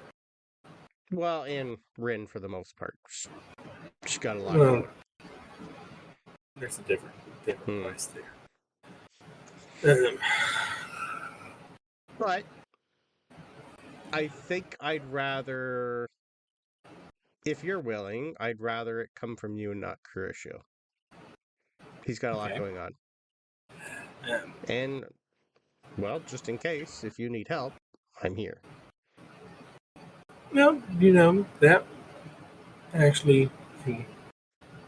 Well, and Rin for the most part. She's got a lot going. There's a different price there. But I think I'd rather, if you're willing, I'd rather it come from you and not Kuroshio. He's got a lot going on. And, well, just in case, if you need help, I'm here. Well, that actually can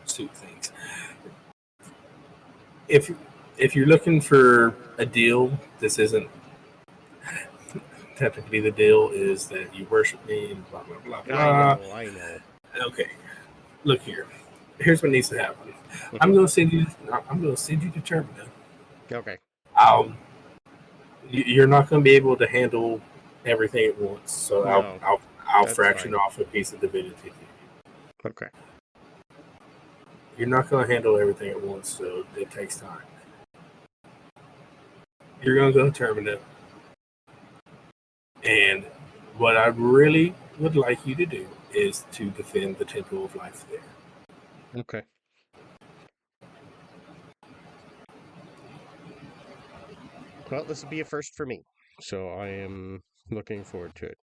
suit things. If you're looking for a deal, this isn't technically the deal. Is that you worship me and blah blah blah blah. I know. Okay, look here. Here's what needs to happen. I'm going to send you to Termina. Okay. You're not going to be able to handle everything at once, so I'll fraction off a piece of divinity to you. Okay. You're not going to handle everything at once, so it takes time. You're going to go to Termina, and what I really would like you to do is to defend the Temple of Life there. Okay. Well, this will be a first for me, so I am looking forward to it.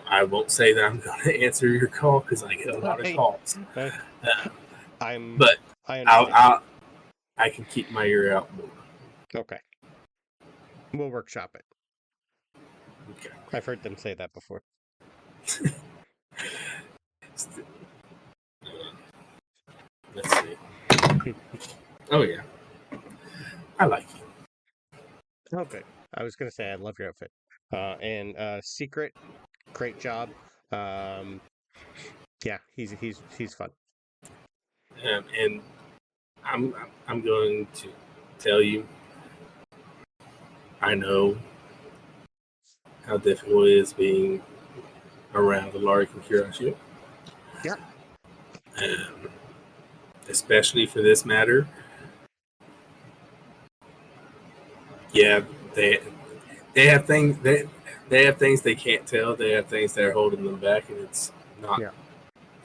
I won't say that I'm going to answer your call because I get a lot of calls. I can keep my ear out more. Okay. We'll workshop it. Okay. I've heard them say that before. Let's see. Oh, yeah. I like you. Okay. I was going to say I love your outfit. And Secret, great job. Yeah, he's fun. And I'm going to tell you, I know how difficult it is being around Alaric and Kuroshio. Yeah. Especially for this matter, Yeah, they have things they have things they can't tell. They have things that are holding them back, and it's not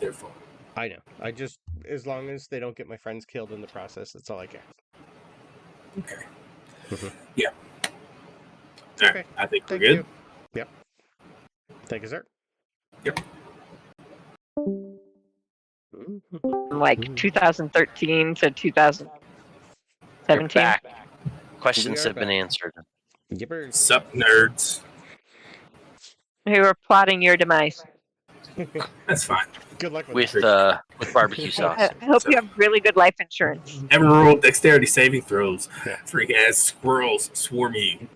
their fault. I know. I just, as long as they don't get my friends killed in the process, that's all I care. Okay. Mhm. Yeah. Okay. Right, I think we're Thank good. you. Yep. Thank you, sir. Yep. From like 2013 to 2017. You're back. We Questions are have been back. answered. Yippers. Sup, nerds. Who are plotting your demise. That's fine. Good luck with With that. barbecue sauce. I hope you have really good life insurance. Emerald dexterity saving throws. Yeah. Freak ass squirrels swarm you.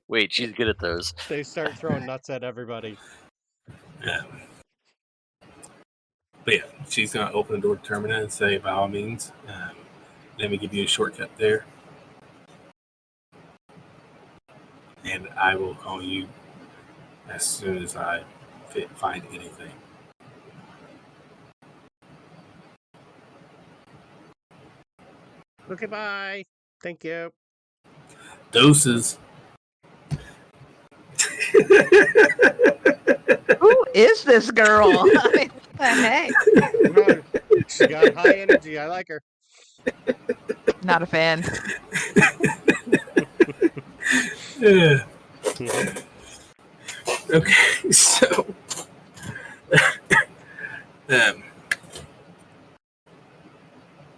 Wait, she's good at those. They start throwing nuts at everybody. But yeah, she's gonna open the door to Termina and say, by all means, let me give you a shortcut there, and I will call you as soon as I find anything. Okay, bye. Thank you. Doses. Who is this girl? I mean, what the heck? Well, she got high energy. I like her. Not a fan. Yeah. Okay, so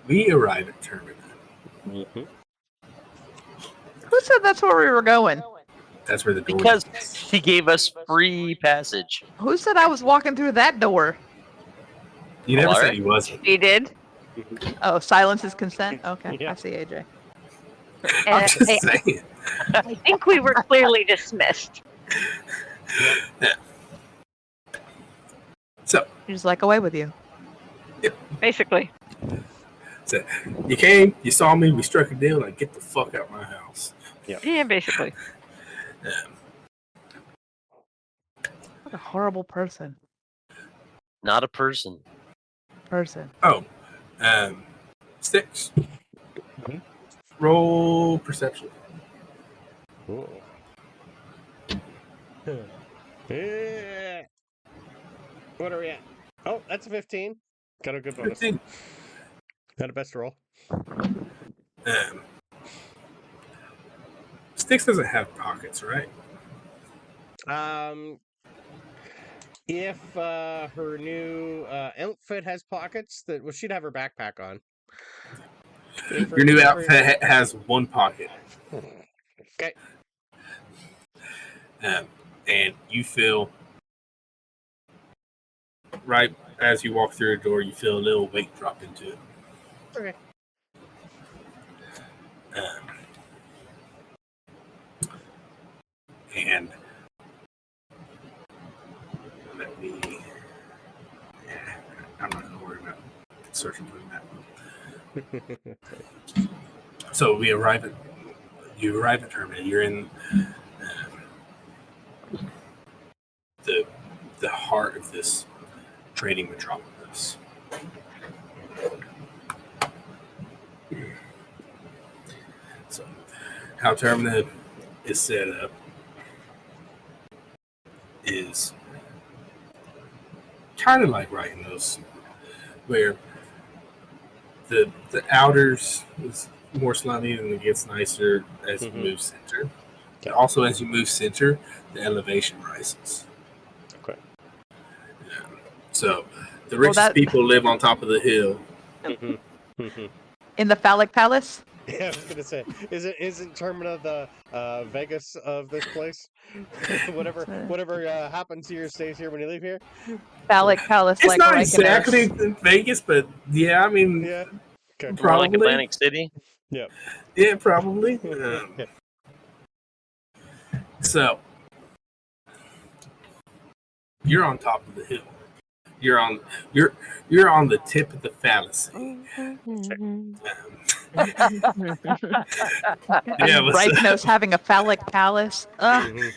we arrive at Termina. Mm-hmm. Who said that's where we were going? That's where the door Because is. he gave us free passage. Who said I was walking through that door? You never Alright. said he wasn't. He did. Oh, silence is consent? Okay, Yeah. I see AJ. I'm And just saying. I think we were clearly dismissed. So, You're just like, away with you. Basically. so, you came, you saw me, we struck a deal, like, get the fuck out of my house. Yeah, basically. What a horrible person. Not a person. Oh, Stkx. Mhm. Roll perception. Cool. Yeah. What are we at? Oh, that's a 15. Got a good bonus. 15. Got a best roll. Stkx doesn't have pockets, right? If her new outfit has pockets, well, she'd have her backpack on. Your new outfit has one pocket. Okay. And you feel, right as you walk through the door, you feel a little weight drop into it. Okay. And let me. I'm not going to worry about searching for that. So you arrive at Termina. You're in the heart of this trading metropolis. So how Termina is set up is kind of like Rhino's, where the outers is more slummy and it gets nicer as you move center. But also as you move center, the elevation rises. Okay. So the richest people live on top of the hill. In the phallic palace? Yeah, I was gonna say, isn't Termina the Vegas of this place? whatever happens here stays here when you leave here. Phallic palace, It's like not Reichenau's. exactly Vegas, but yeah, I mean, Yeah. Okay. More like probably. Atlantic City. Yep. Yeah, probably. So you're on top of the hill. You're on the tip of the fallacy. Yeah, Reichenau's having a phallic palace. You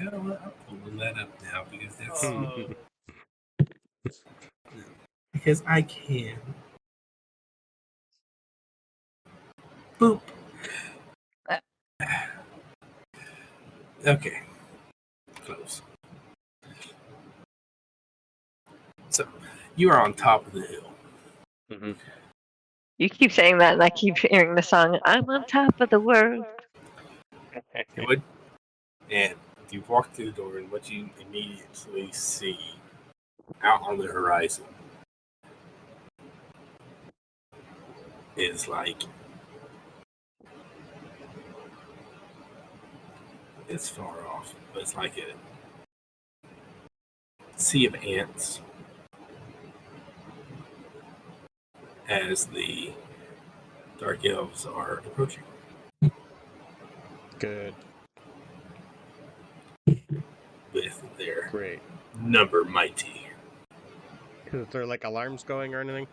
know what? I'm pulling that up now because that's because I can. Boop. Okay. Close. So, you are on top of the hill. Mm-hmm. You keep saying that, and I keep hearing the song, I'm on top of the world. And you walk through the door, and what you immediately see out on the horizon is like, it's far off, but it's like a sea of ants as the dark elves are approaching. Good. With their Great. number mighty. Is there like alarms going or anything?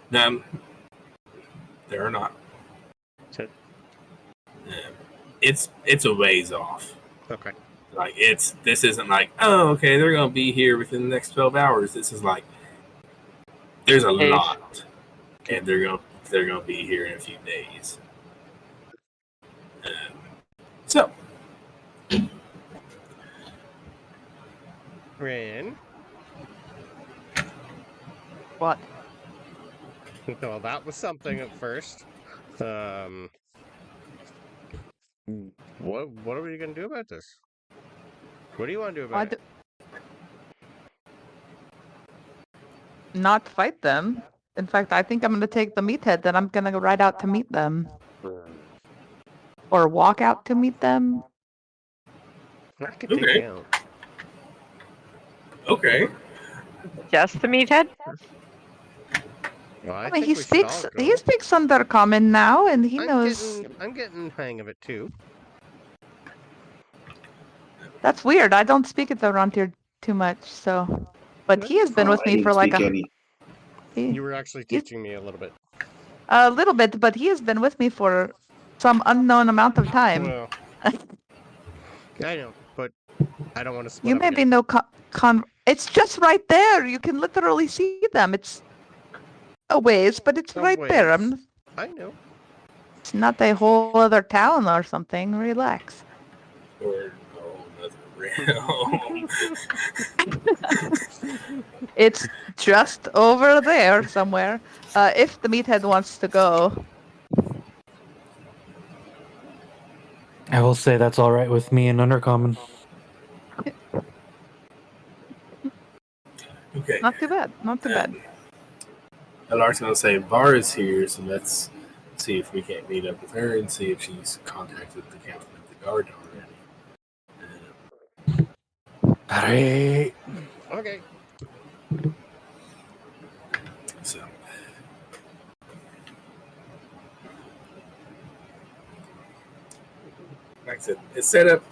Now, there are not. Okay. It's a ways off. Okay. Like this isn't like, oh, okay, they're gonna be here within the next 12 hours. This is like there's a lot, and they're gonna be here in a few days. So, Rin. What? Well, that was something at first. What are we gonna do about this? What do you want to do about it? Not fight them. In fact, I think I'm going to take the meathead, then I'm going to go right out to meet them. Or walk out to meet them. I could take Okay. it out. okay. Just the meathead? Well, I mean, think he we should speaks all go. he speaks Undercommon now, and he knows. I'm getting the hang of it too. That's weird. I don't speak it around here too much, so. But he has been with me for like You were actually teaching me a little bit. a little bit, but he has been with me for some unknown amount of time. Well, I know, but I don't want to split You up maybe again. know it's just right there. You can literally see them. It's a ways, but it's A right there. ways. I know. It's not a whole other town or something. Relax. Or another realm. It's just over there somewhere. If the meathead wants to go. I will say that's all right with me in Undercommon. Okay. Not too bad. Not too bad. Alar's gonna say Var is here, so let's see if we can't meet up with her and see if she's contacted the captain of the guard already. Alright. Okay. So, like I said, it's set up.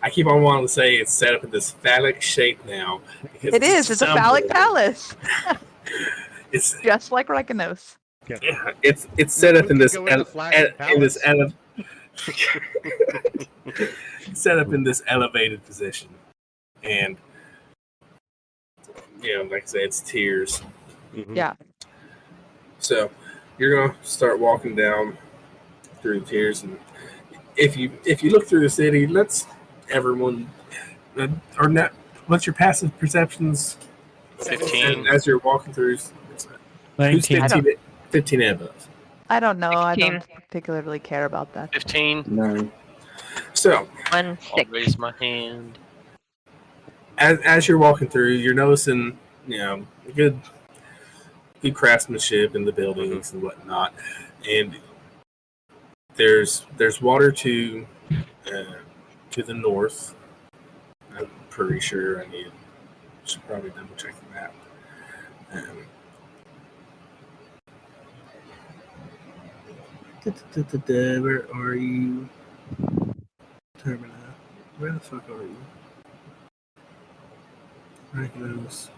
I keep on wanting to say it's set up in this phallic shape now. because It is. It's a phallic somewhere- palace. It's Just like Rekinos. yeah. It's set up in this Go with the flash palace. set up in this elevated position, and like I say, it's tiers. Mhm. Yeah. So you're gonna start walking down through the tiers, and if you look through the city, let's everyone or not. What's your passive perceptions? 15. As you're walking through, who's 19. 15 and above. I don't know. I 16. don't particularly care about that. 15. No. So 1 I'll 6. raise my hand. as you're walking through, you're noticing good craftsmanship in the buildings and whatnot, and there's water to the north. I'm pretty sure. Should probably double check the map. Where are you? Termina. Where the fuck are you? Regulars.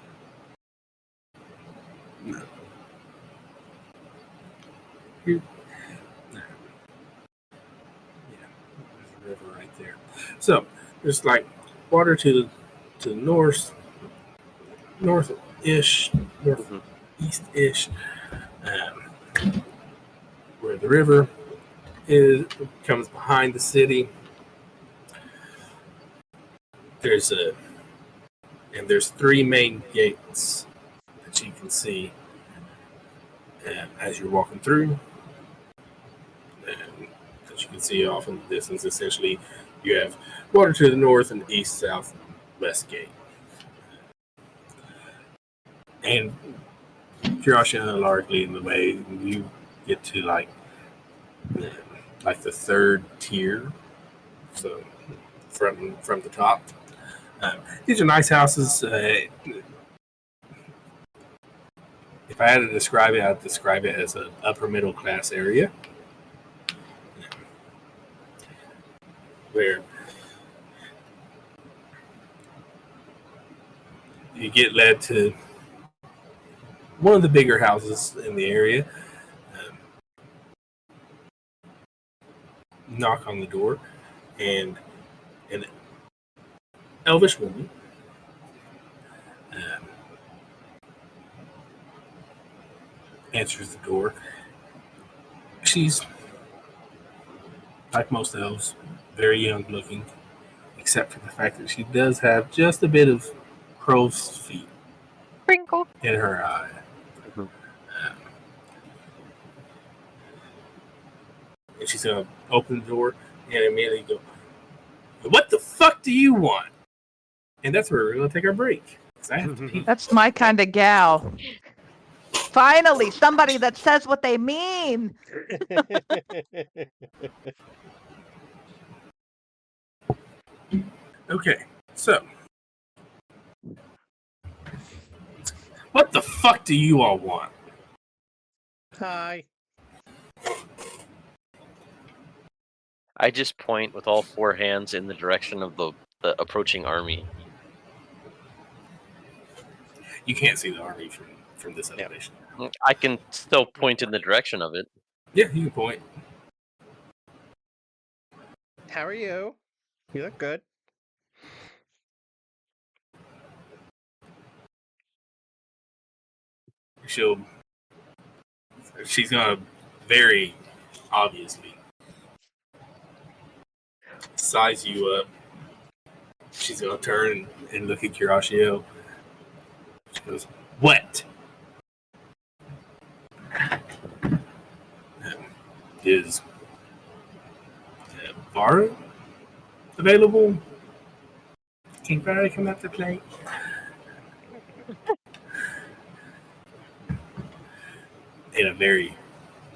No. Here. No. Yeah, there's a river right there. So there's like water to the north-ish, northeast-ish, Where the river comes behind the city. There's 3 main gates that you can see as you're walking through. As you can see off in the distance, essentially, you have water to the north and east, south, west gate. And Krixnoxa largely in the way you get to like the 3rd tier, so from the top. These are nice houses. If I had to describe it, I'd describe it as an upper middle class area, where you get led to one of the bigger houses in the area. Knock on the door, and an elvish woman answers the door. She's, like most elves, very young looking, except for the fact that she does have just a bit of crow's feet Sprinkle. in her eye. And she's going to open the door and immediately go, "What the fuck do you want?" And that's where we're going to take our break. 'Cause I have to pee. That's my kind of gal. Finally, somebody that says what they mean. Okay, so what the fuck do you all want? Hi. I just point with all 4 hands in the direction of the approaching army. You can't see the army from this elevation. I can still point in the direction of it. Yeah, you can point. How are you? You look good. She's gonna very obviously size you up. She's gonna turn and look at Krixnoxa. She goes, "What? Is Vara available? Can Vara come out to play?" In a very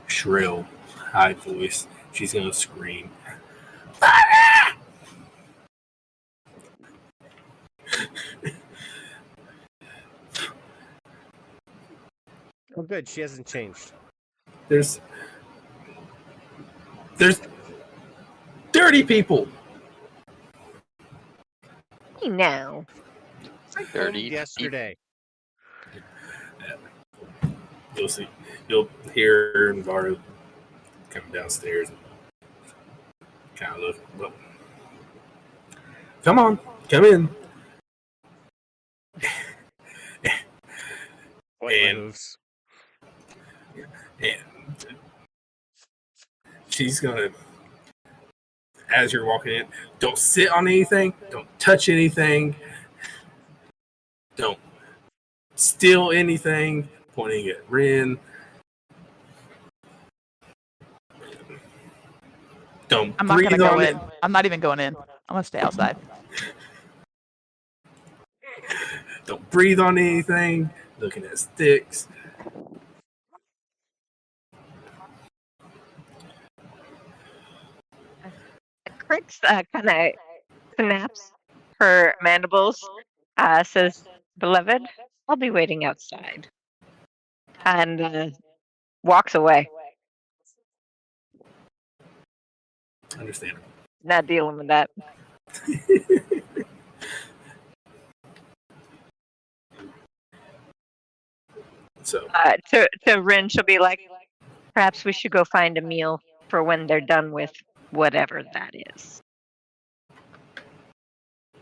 shrill, high voice, she's gonna scream, "Vara!" Oh, good. She hasn't changed. There's 30 people. Hey, now. I Dirty. yesterday. You'll see. You'll hear Vara come downstairs and kind of look. Well, come on, come in. White And- moves. And she's gonna, as you're walking in, don't sit on anything, don't touch anything, don't steal anything, pointing at Rin. Don't I'm not breathe gonna go on in. it. I'm not even going in. I'm gonna stay outside. Don't breathe on anything. Looking at Stkx. Crix kind of snaps her mandibles, says, "Beloved, I'll be waiting outside," and walks away. Understandable. Not dealing with that. So To Rin, she'll be like, "Perhaps we should go find a meal for when they're done with whatever that is."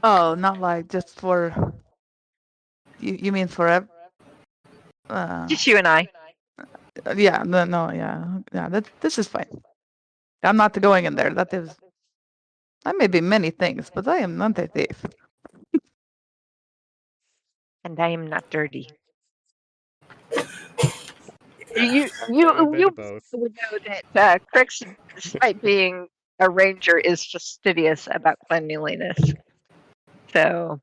Oh, not like just for. You mean forever? Just you and I. Yeah, no, yeah. This is fine. I'm not going in there. That is. I may be many things, but I am not a thief. And I am not dirty. A bit You of both. would know that Krix, despite being a ranger, is fastidious about cleanliness. So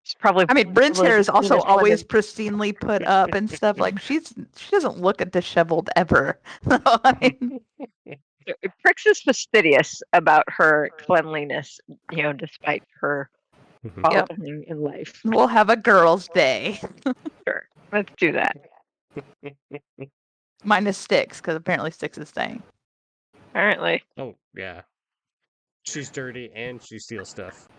she's probably. I mean, Bryn's hair is also cleanest one always in- pristinely put up and stuff. Like she doesn't look disheveled ever. I mean, Krix is fastidious about her cleanliness, despite her Yep. following in life. we'll have a girls' day. Sure, let's do that. Minus Sticks, because apparently Sticks is staying. Apparently. Oh, yeah. She's dirty and she steals stuff.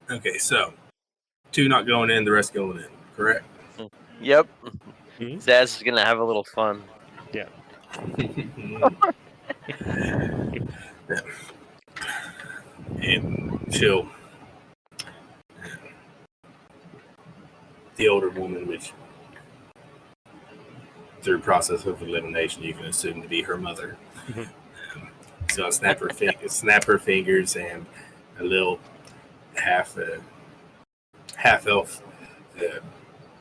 Okay, so 2 not going in, the rest going in. Correct. Yep. Mhm. Zaz is gonna have a little fun. Yeah. And she'll. The older woman, which through process of elimination you can assume to be her mother. Mhm. So I'll snap her fingers, and a little half elf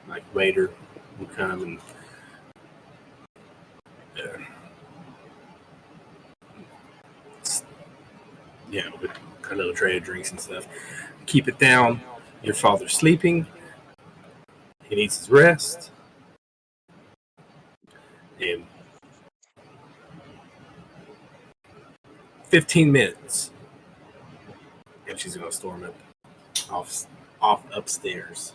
like waiter will come and with a little tray of drinks and stuff. Keep it down. Your father's sleeping. He needs his rest. And 15 minutes. And she's going to storm it off upstairs.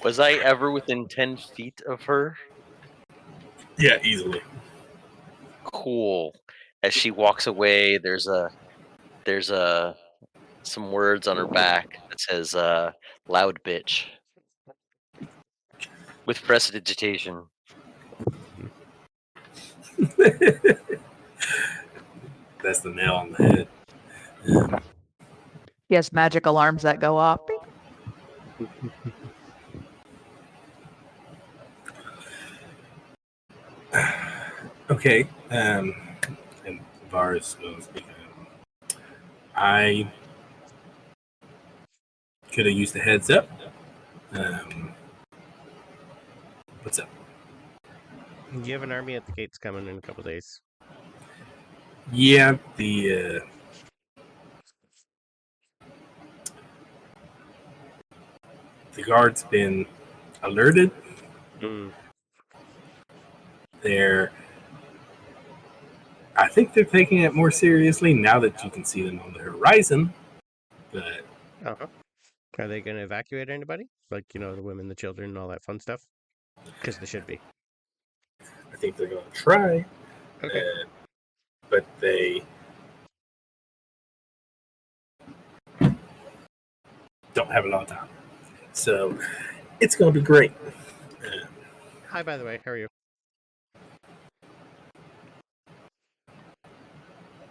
Was I ever within 10 feet of her? Yeah, easily. Cool. As she walks away, there's some words on her back that says loud bitch with prestidigitation. That's the nail on the head. He has magic alarms that go off. Beep. Okay. And Vars goes, I could have used a heads up. What's up? You have an army at the gates coming in a couple days. Yeah, the guard's been alerted. I think they're taking it more seriously now that you can see them on the horizon. But are they going to evacuate anybody? Like, the women, the children, and all that fun stuff? Because they should be. I think they're going to try. Okay. But they don't have a lot of time. So it's going to be great. Hi, by the way. How are you?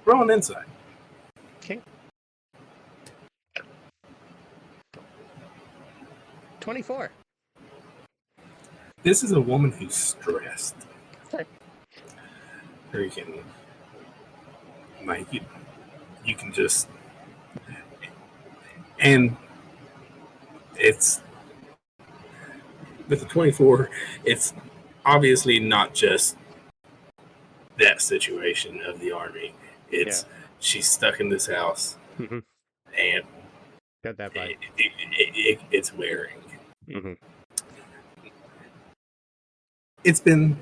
We're on inside. Okay. 24. This is a woman who's stressed. Okay. Or you can, you can just, and it's, with the 24, it's obviously not just that situation of the army. It's she's stuck in this house, and got that vibe. It's wearing. Mm-hmm. It's been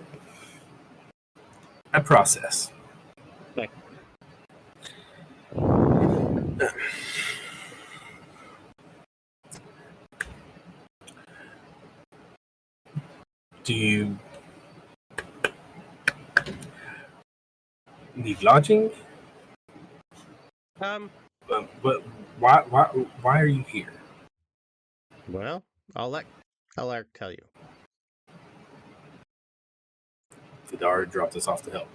a process. Okay. Do you need lodging? But why are you here? Well, I'll let tell you. Vidar dropped us off to help.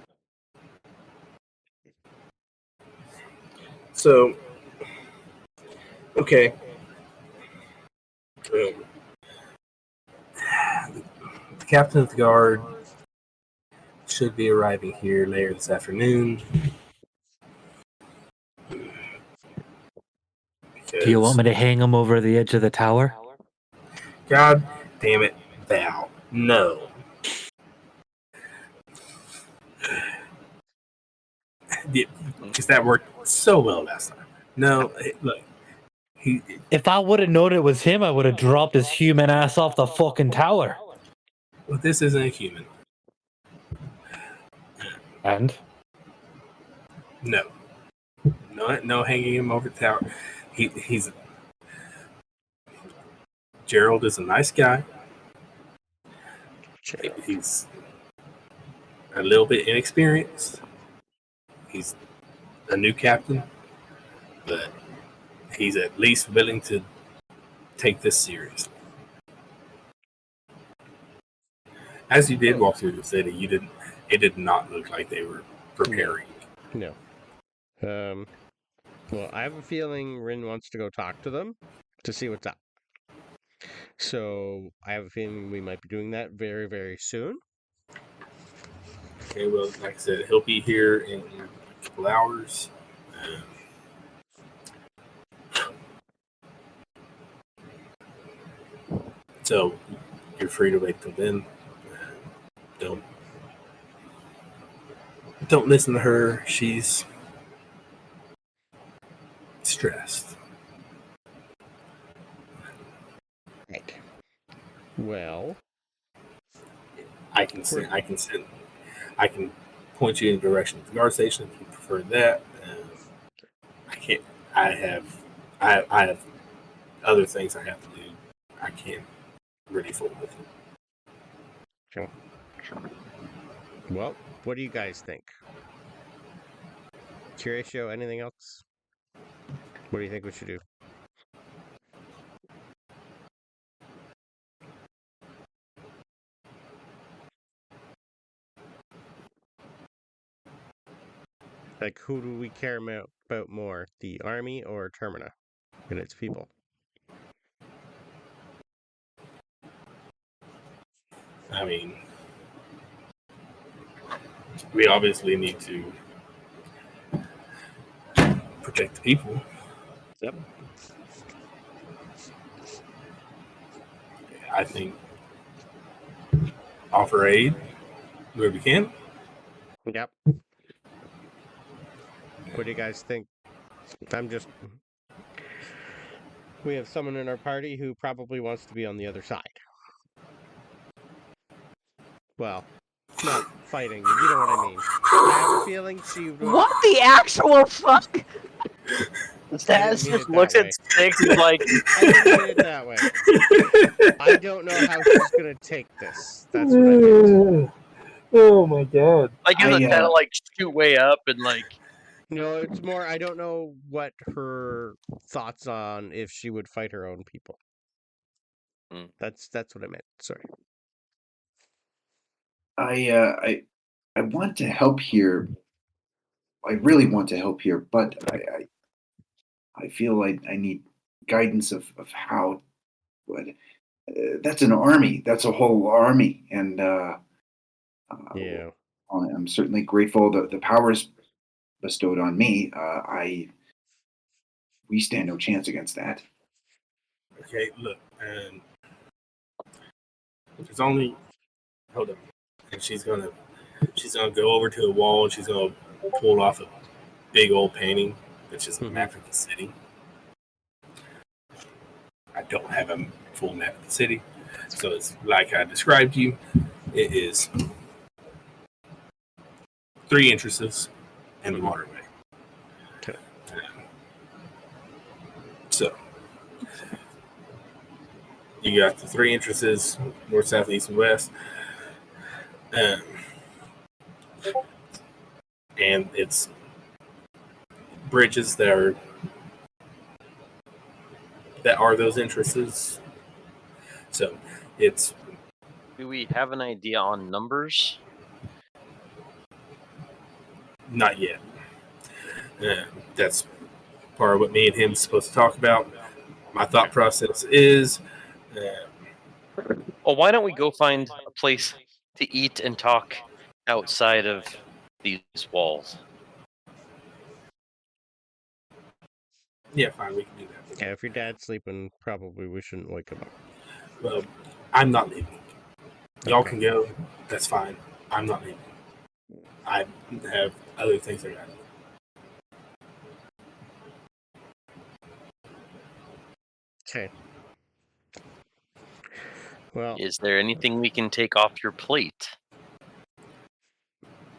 So, okay, The captain of the guard should be arriving here later this afternoon. Do you want me to hang him over the edge of the tower? God damn it, Val. No. Because that worked so well last time. No, look. If I would have known it was him, I would have dropped his human ass off the fucking tower. Well, this isn't a human. And? No, hanging him over the tower. He's Gerald is a nice guy. He's a little bit inexperienced. He's a new captain, but he's at least willing to take this seriously. As you did walk through the city, it did not look like they were preparing. No. Well, I have a feeling Rin wants to go talk to them to see what's up. So I have a feeling we might be doing that very, very soon. Okay, well, like I said, he'll be here in a couple hours. So you're free to wait till then. Don't listen to her. She's stressed. Right. Well, I can point you in the direction of the guard station if you prefer that. I can't. I have other things I have to do. I can't really fool with it. Sure. Well, what do you guys think? Curatio, anything else? What do you think we should do? Like, who do we care about more, the army or Termina and its people? I mean, we obviously need to protect the people. Yep. I think offer aid where we can. Yep. What do you guys think? We have someone in our party who probably wants to be on the other side. Well, not fighting, you know what I mean. I have a feeling she would... What the actual fuck? Stas just looks at Stkx and like... I didn't mean it that way. I don't know how she's gonna take this. That's what I meant. Oh my god. Like, he's kind of like shoot way up and like... No, it's more, I don't know what her thoughts on if she would fight her own people. That's what I meant. Sorry. I want to help here. I really want to help here, but I feel like I need guidance of how. That's an army. That's a whole army, and yeah, I'm certainly grateful that the powers bestowed on me. We stand no chance against that. Okay, look, there's only. Hold on. And she's gonna go over to a wall and she's gonna pull off a big old painting, which is a map of the city. I don't have a full map of the city, so it's like I described to you. It is 3 entrances and the waterway. Okay. So you got the 3 entrances: north, south, east, and west. And it's bridges that are those entrances. So it's. Do we have an idea on numbers? Not yet. That's part of what me and him are supposed to talk about. My thought process is Well, why don't we go find a place to eat and talk outside of these walls? Yeah, fine, we can do that. Yeah, if your dad's sleeping, probably we shouldn't wake him up. Well, I'm not leaving. Y'all Okay. can go. That's fine. I'm not leaving. I have other things I got to do. Okay. Well, Is there anything we can take off your plate?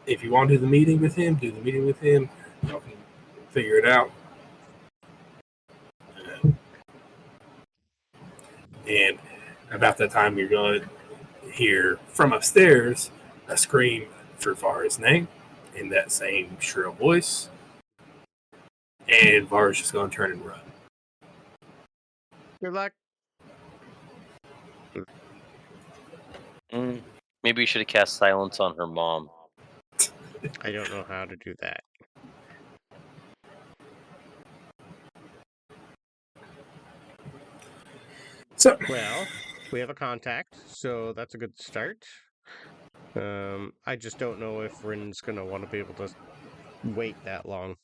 If you want to do the meeting with him, do the meeting with him. Y'all can figure it out. And about that time, you're going to hear from upstairs a scream for Var's name in that same shrill voice. And Var's just going to turn and run. good luck. Maybe we should have cast silence on her mom. I don't know how to do that. So, Well, we have a contact, so that's a good start. I just don't know if Rin's gonna want to be able to wait that long.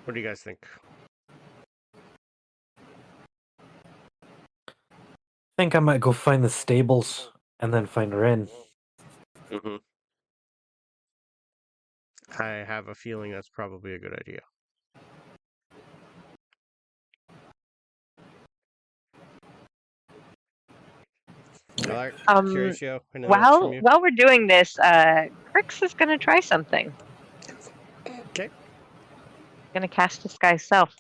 What do you guys think? I think I might go find the stables and then find Rin. Mm-hmm. I have a feeling that's probably a good idea. Curatio, anything else from you? While we're doing this, Krix is going to try something. Okay. Going to cast Disguise Self.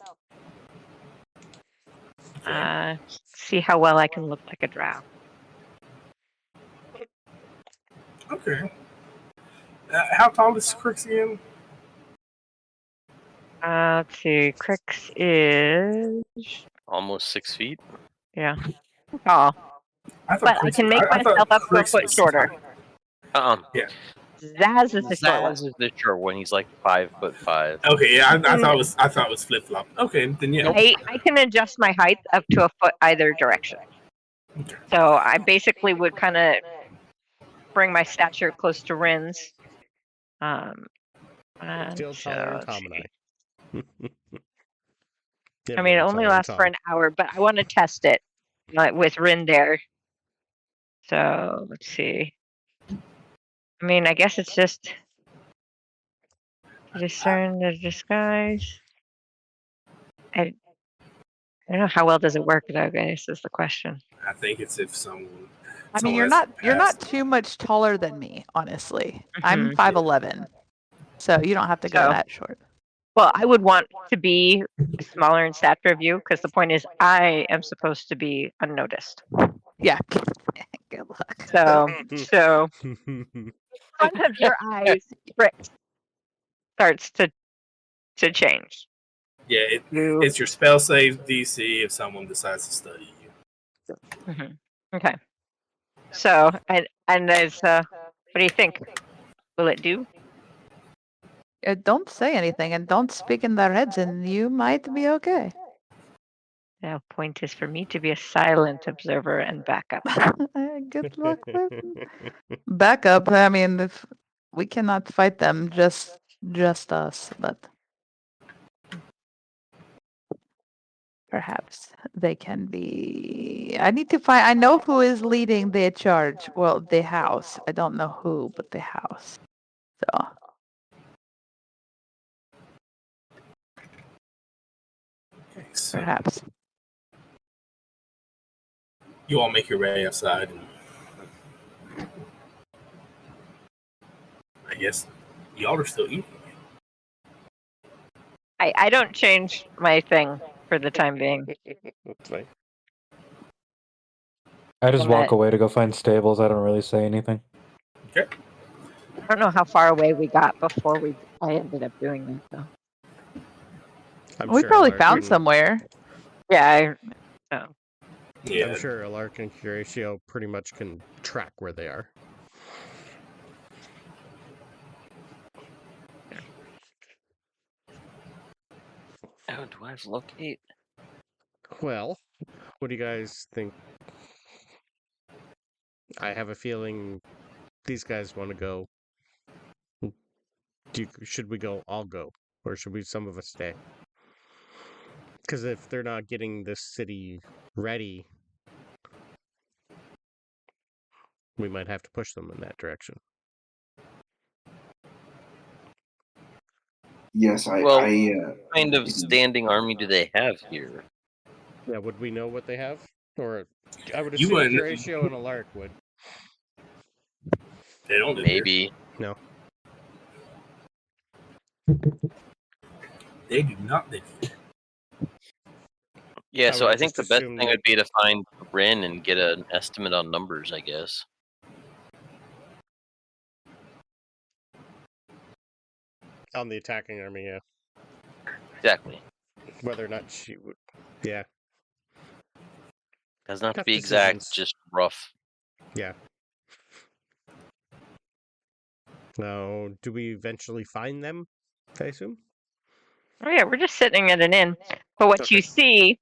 See how well I can look like a drow. okay. How tall is Crix again? Let's see. Krix is... Almost 6 feet. Yeah. Tall. I thought But I Crix can was- make I thought myself up to a Crix foot was shorter. Yeah. Zaz is the short one. Zaz is the short one. He's like 5'5". Okay, yeah, I thought it was flip flop. Okay, then yeah. I can adjust my height up to a foot either direction. Okay. So I basically would kind of bring my stature close to Rin's. Still taller than Tom and I. I mean, it only lasts for an hour, but I want to test it with Rin there. So let's see. I mean, I guess it's just discern the disguise. I don't know how well does it work though, guys. Is the question. I think it's if someone. I mean, you're not too much taller than me, honestly. I'm Mhm. 5'11", so you don't have to go So- that short. Well, I would want to be smaller in stature of you because the point is I am supposed to be unnoticed. Yeah. Good luck. So front of your eyes starts to change. Yeah, it's your spell save DC if someone decides to study you. Mhm. Okay. So and there's what do you think? Will it do? Don't say anything and don't speak in their heads, and you might be okay. The point is for me to be a silent observer and backup. Good luck with backup. I mean, if we cannot fight them, just us, but perhaps they can be. I need to find. I know who is leading the charge. Well, the house. I don't know who, but the house. So. Okay, so Perhaps. you all make your way outside, and I guess y'all are still eating. I don't change my thing for the time being. That's fine. I just walk But- away to go find stables. I don't really say anything. Okay. I don't know how far away we got before I ended up doing that though. We sure probably Alark found can- somewhere. Yeah, Yeah, I'm sure Alark and Curatio pretty much can track where they are. Oh, do I have locate? Well, what do you guys think? I have a feeling these guys want to go. Should we go? I'll go. Or should some of us stay? Because if they're not getting this city ready, we might have to push them in that direction. Yes, Well, I what kind of standing army do they have here? Yeah, would we know what they have? Or I would You assume wouldn't- Horatio and a Lark would. They don't live here. Maybe. No. They do not live here. Yeah, I so would I think just the best assume thing that- would be to find Rin and get an estimate on numbers, I guess. On the attacking army, yeah. Exactly. Whether or not she would. Yeah. Doesn't have to Tough be exact, decisions. just rough. Yeah. Now, do we eventually find them, I assume? Oh yeah, we're just sitting at an inn. But what Okay. you see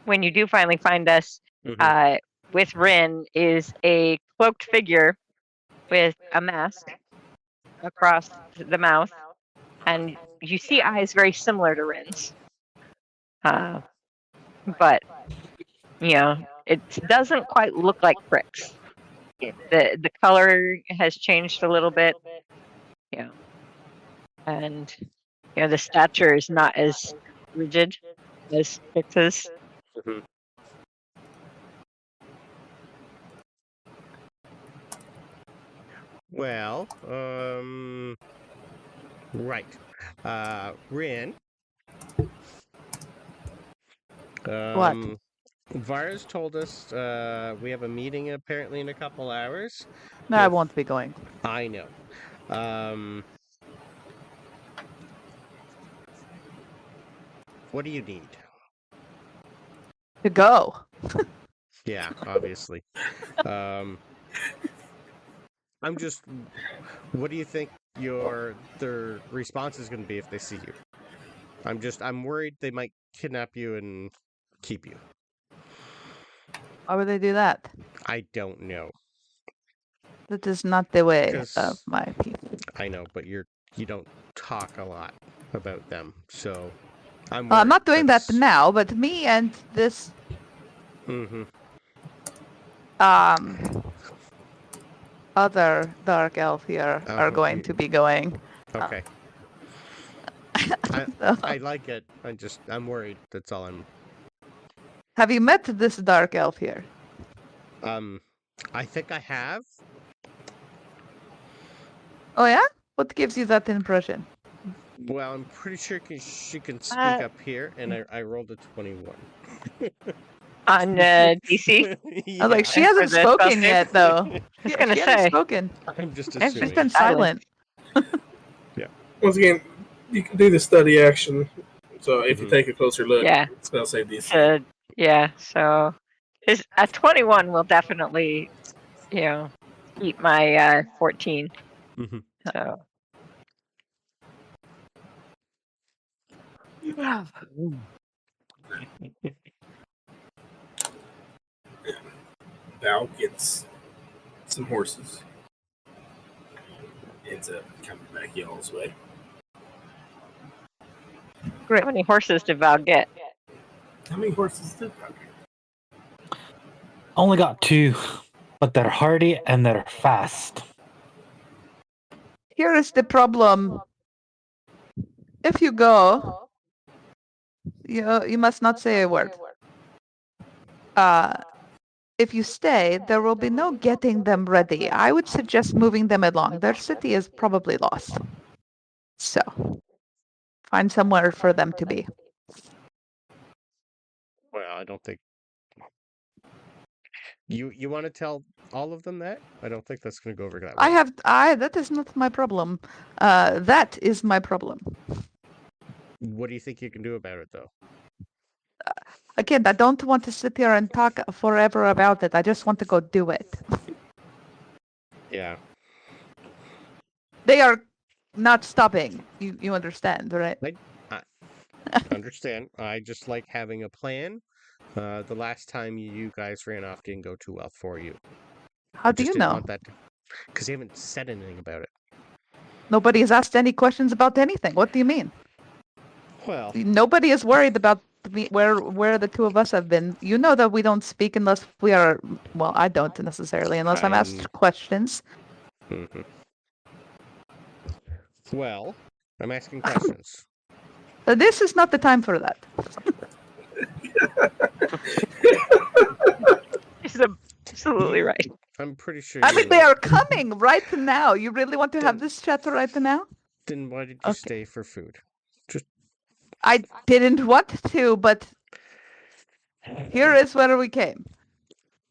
when you do finally find us Mhm. with Rin is a cloaked figure with a mask across the mouth, and you see eyes very similar to Rin's. But it doesn't quite look like Krix. The color has changed a little bit. And the stature is not as rigid as Krix's. Mhm. Well, right. Rin. What? Vara's told us we have a meeting apparently in a couple hours. No, I With- won't be going. I know. What do you need? To go. Yeah, obviously. I'm just. What do you think their response is going to be if they see you? I'm worried they might kidnap you and keep you. Why would they do that? I don't know. That is not the way 'Cause- of my people. I know, but you don't talk a lot about them, so I'm. Well, I'm not doing that that's- now, but me and this Mhm. other dark elf here are going to be going. Okay. So- I like it. I'm worried. That's all I'm. Have you met this dark elf here? I think I have. Oh yeah? What gives you that impression? Well, I'm pretty sure she can speak Uh, up here, and I rolled a 21. On DC? I was like, she Yeah, hasn't For the spoken spell yet, though. I was gonna She hasn't say. spoken. I'm just And she's She's assuming. been silent. Once again, you can do the study action. So if you Mhm. take a closer look, Yeah. spell save DC. So a 21 will definitely, beat my 14. Mhm. So Val gets some horses. Ends up coming back y'all's way. how many horses did Val get? How many horses did Val get? Only got 2, but they're hardy and they're fast. Here is the problem. If you go, you must not say a word. If you stay, there will be no getting them ready. I would suggest moving them along. Their city is probably lost. So, find somewhere for them to be. Well, I don't think. You want to tell all of them that? I don't think that's going to go over that well. That is not my problem. That is my problem. What do you think you can do about it, though? Again, I don't want to sit here and talk forever about it. I just want to go do it. Yeah. They are not stopping. You understand, right? Understand. I just like having a plan. The last time you guys ran off didn't go too well for you. How I do just you didn't know? want that because you haven't said anything about it. Nobody has asked any questions about anything. What do you mean? Well, Nobody is worried about where the two of us have been. You know that we don't speak unless we are. Well, I don't necessarily unless I'm asked questions. mhm. Well, I'm asking questions. This is not the time for that. He's absolutely right. I'm pretty sure. I mean, they are coming right now. You really want to have Then- this chat right now? Then why did you Okay. stay for food? I didn't want to, but here is where we came.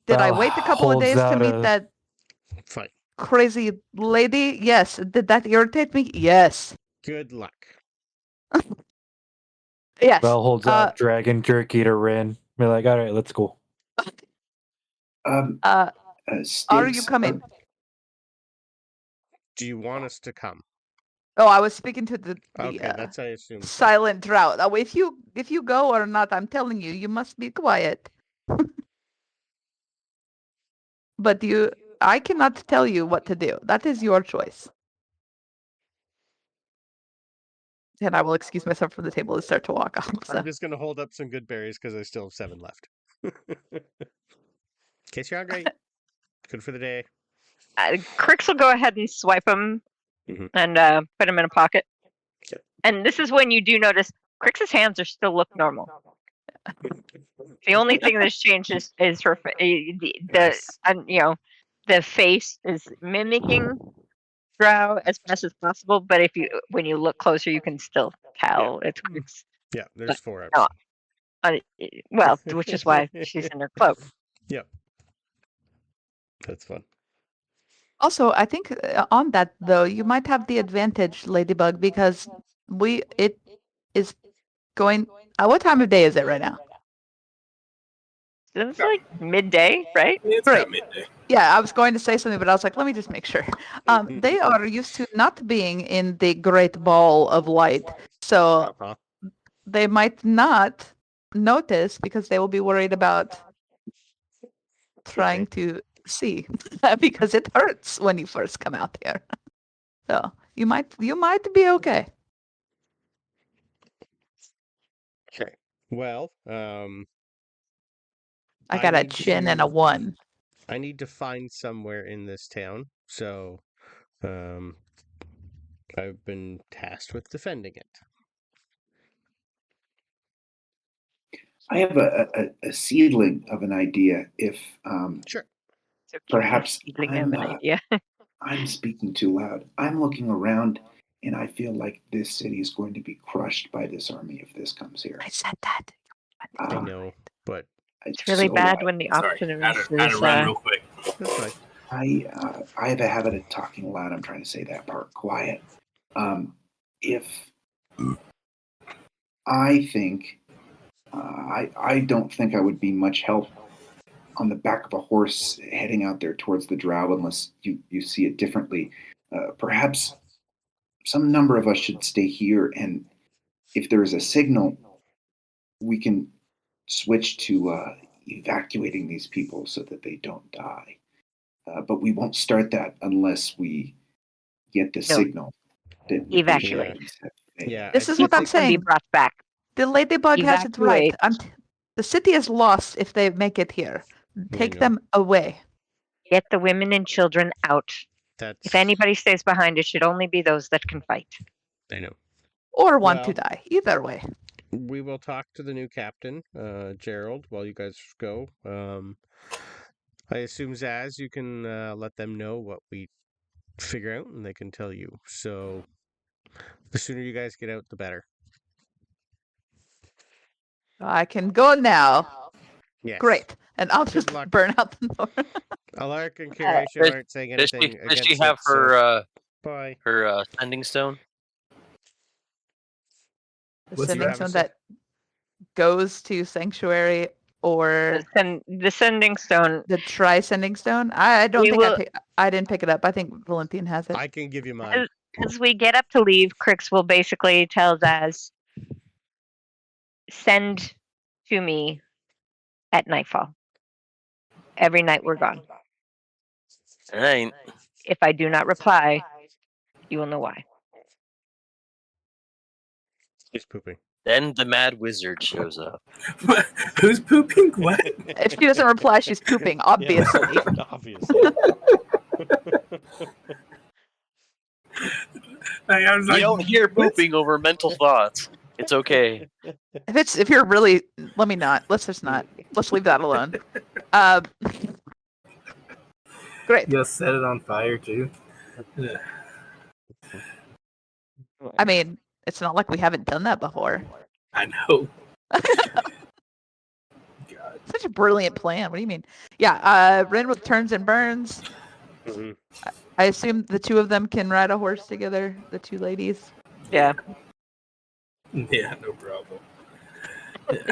Did I Val wait a couple of holds days to out meet a- that Fine. crazy lady? Yes. Did that irritate me? Yes. Good luck. Yes. Val holds out dragon jerky to Rin. Be like, all right, let's go. Are Stakes, you coming? Do you want us to come? Oh, I was speaking to the Okay, that's I assume. silent drought. Oh, if you go or not, I'm telling you, you must be quiet. But I cannot tell you what to do. That is your choice. And I will excuse myself from the table and start to walk off. So. I'm just gonna hold up some good berries because I still have 7 left. In case you're hungry. Good for the day. Crix will go ahead and swipe him Mhm. and put him in a pocket. Yep. And this is when you do notice Crix's hands are still look normal. The only thing that's changed is her Nice. the face is mimicking Drow as best as possible. But when you look closer, you can still tell it's Crix. Yeah, there's 4 no. ups. Well, which is why she's in her cloak. Yep. That's fun. Also, I think on that though, you might have the advantage, Ladybug, because it is going. What time of day is it right now? It's like midday, right? It's Right. about midday. Yeah, I was going to say something, but I was like, let me just make sure. They are used to not being in the great ball of light, so Uh-huh. they might not notice because they will be worried about trying to see because it hurts when you first come out here. So you might be okay. Okay. Well, I got a need chin and to- a 1. I need to find somewhere in this town, so I've been tasked with defending it. I have a seedling of an idea. If Sure. So keep Perhaps feeling of an I'm, idea. I'm speaking too loud, I'm looking around, and I feel like this city is going to be crushed by this army if this comes here. I said that. I know, but It's really So bad when the Sorry, optimist had to run is. real quick. that's fine. I have a habit of talking loud. I'm trying to say that part quiet. If I think I don't think I would be much help on the back of a horse heading out there towards the Drow unless you see it differently. Perhaps some number of us should stay here, and if there is a signal, we can switch to evacuating these people so that they don't die. But we won't start that unless we get the signal. That Evacuate. Yeah. This I is what think I'm Can be saying. brought back. The ladybug has it right. Evacuate. The city is lost if they make it here. Take know. them away. Get the women and children out. That's. If anybody stays behind, it should only be those that can fight. I know. Or want to Well- die. Either way. We will talk to the new captain, Gerald, while you guys go. I assume, Zaz, you can let them know what we figure out, and they can tell you. So, the sooner you guys get out, the better. I can go now. Yes. Great. And I'll Good just luck. burn out the door. Alaric and Curatio aren't saying Does anything she against have it, so her bye. her sending stone? The What's sending that? stone that goes to Sanctuary or The sending stone. the Tri-Sending Stone. I don't We think will- I didn't pick it up. I think Valentine has it. I can give you mine. As we get up to leave, Crix will basically tell Zaz, send to me at nightfall. Every night we're gone. All right. If I do not reply, you will know why. He's pooping. Then the mad wizard shows up. Who's pooping? What? If she doesn't reply, she's pooping, obviously. Yeah, obviously. Like, I was You like, don't hear what? pooping over mental thoughts. It's okay. If you're really, let me not. Let's just not. Let's leave that alone. Great. You'll set it on fire too. Yeah. I mean, it's not like we haven't done that before. I know. God. Such a brilliant plan. What do you mean? Yeah, Renwood turns and burns. Mhm. I assume the two of them can ride a horse together, the two ladies. Yeah. Yeah, no problem.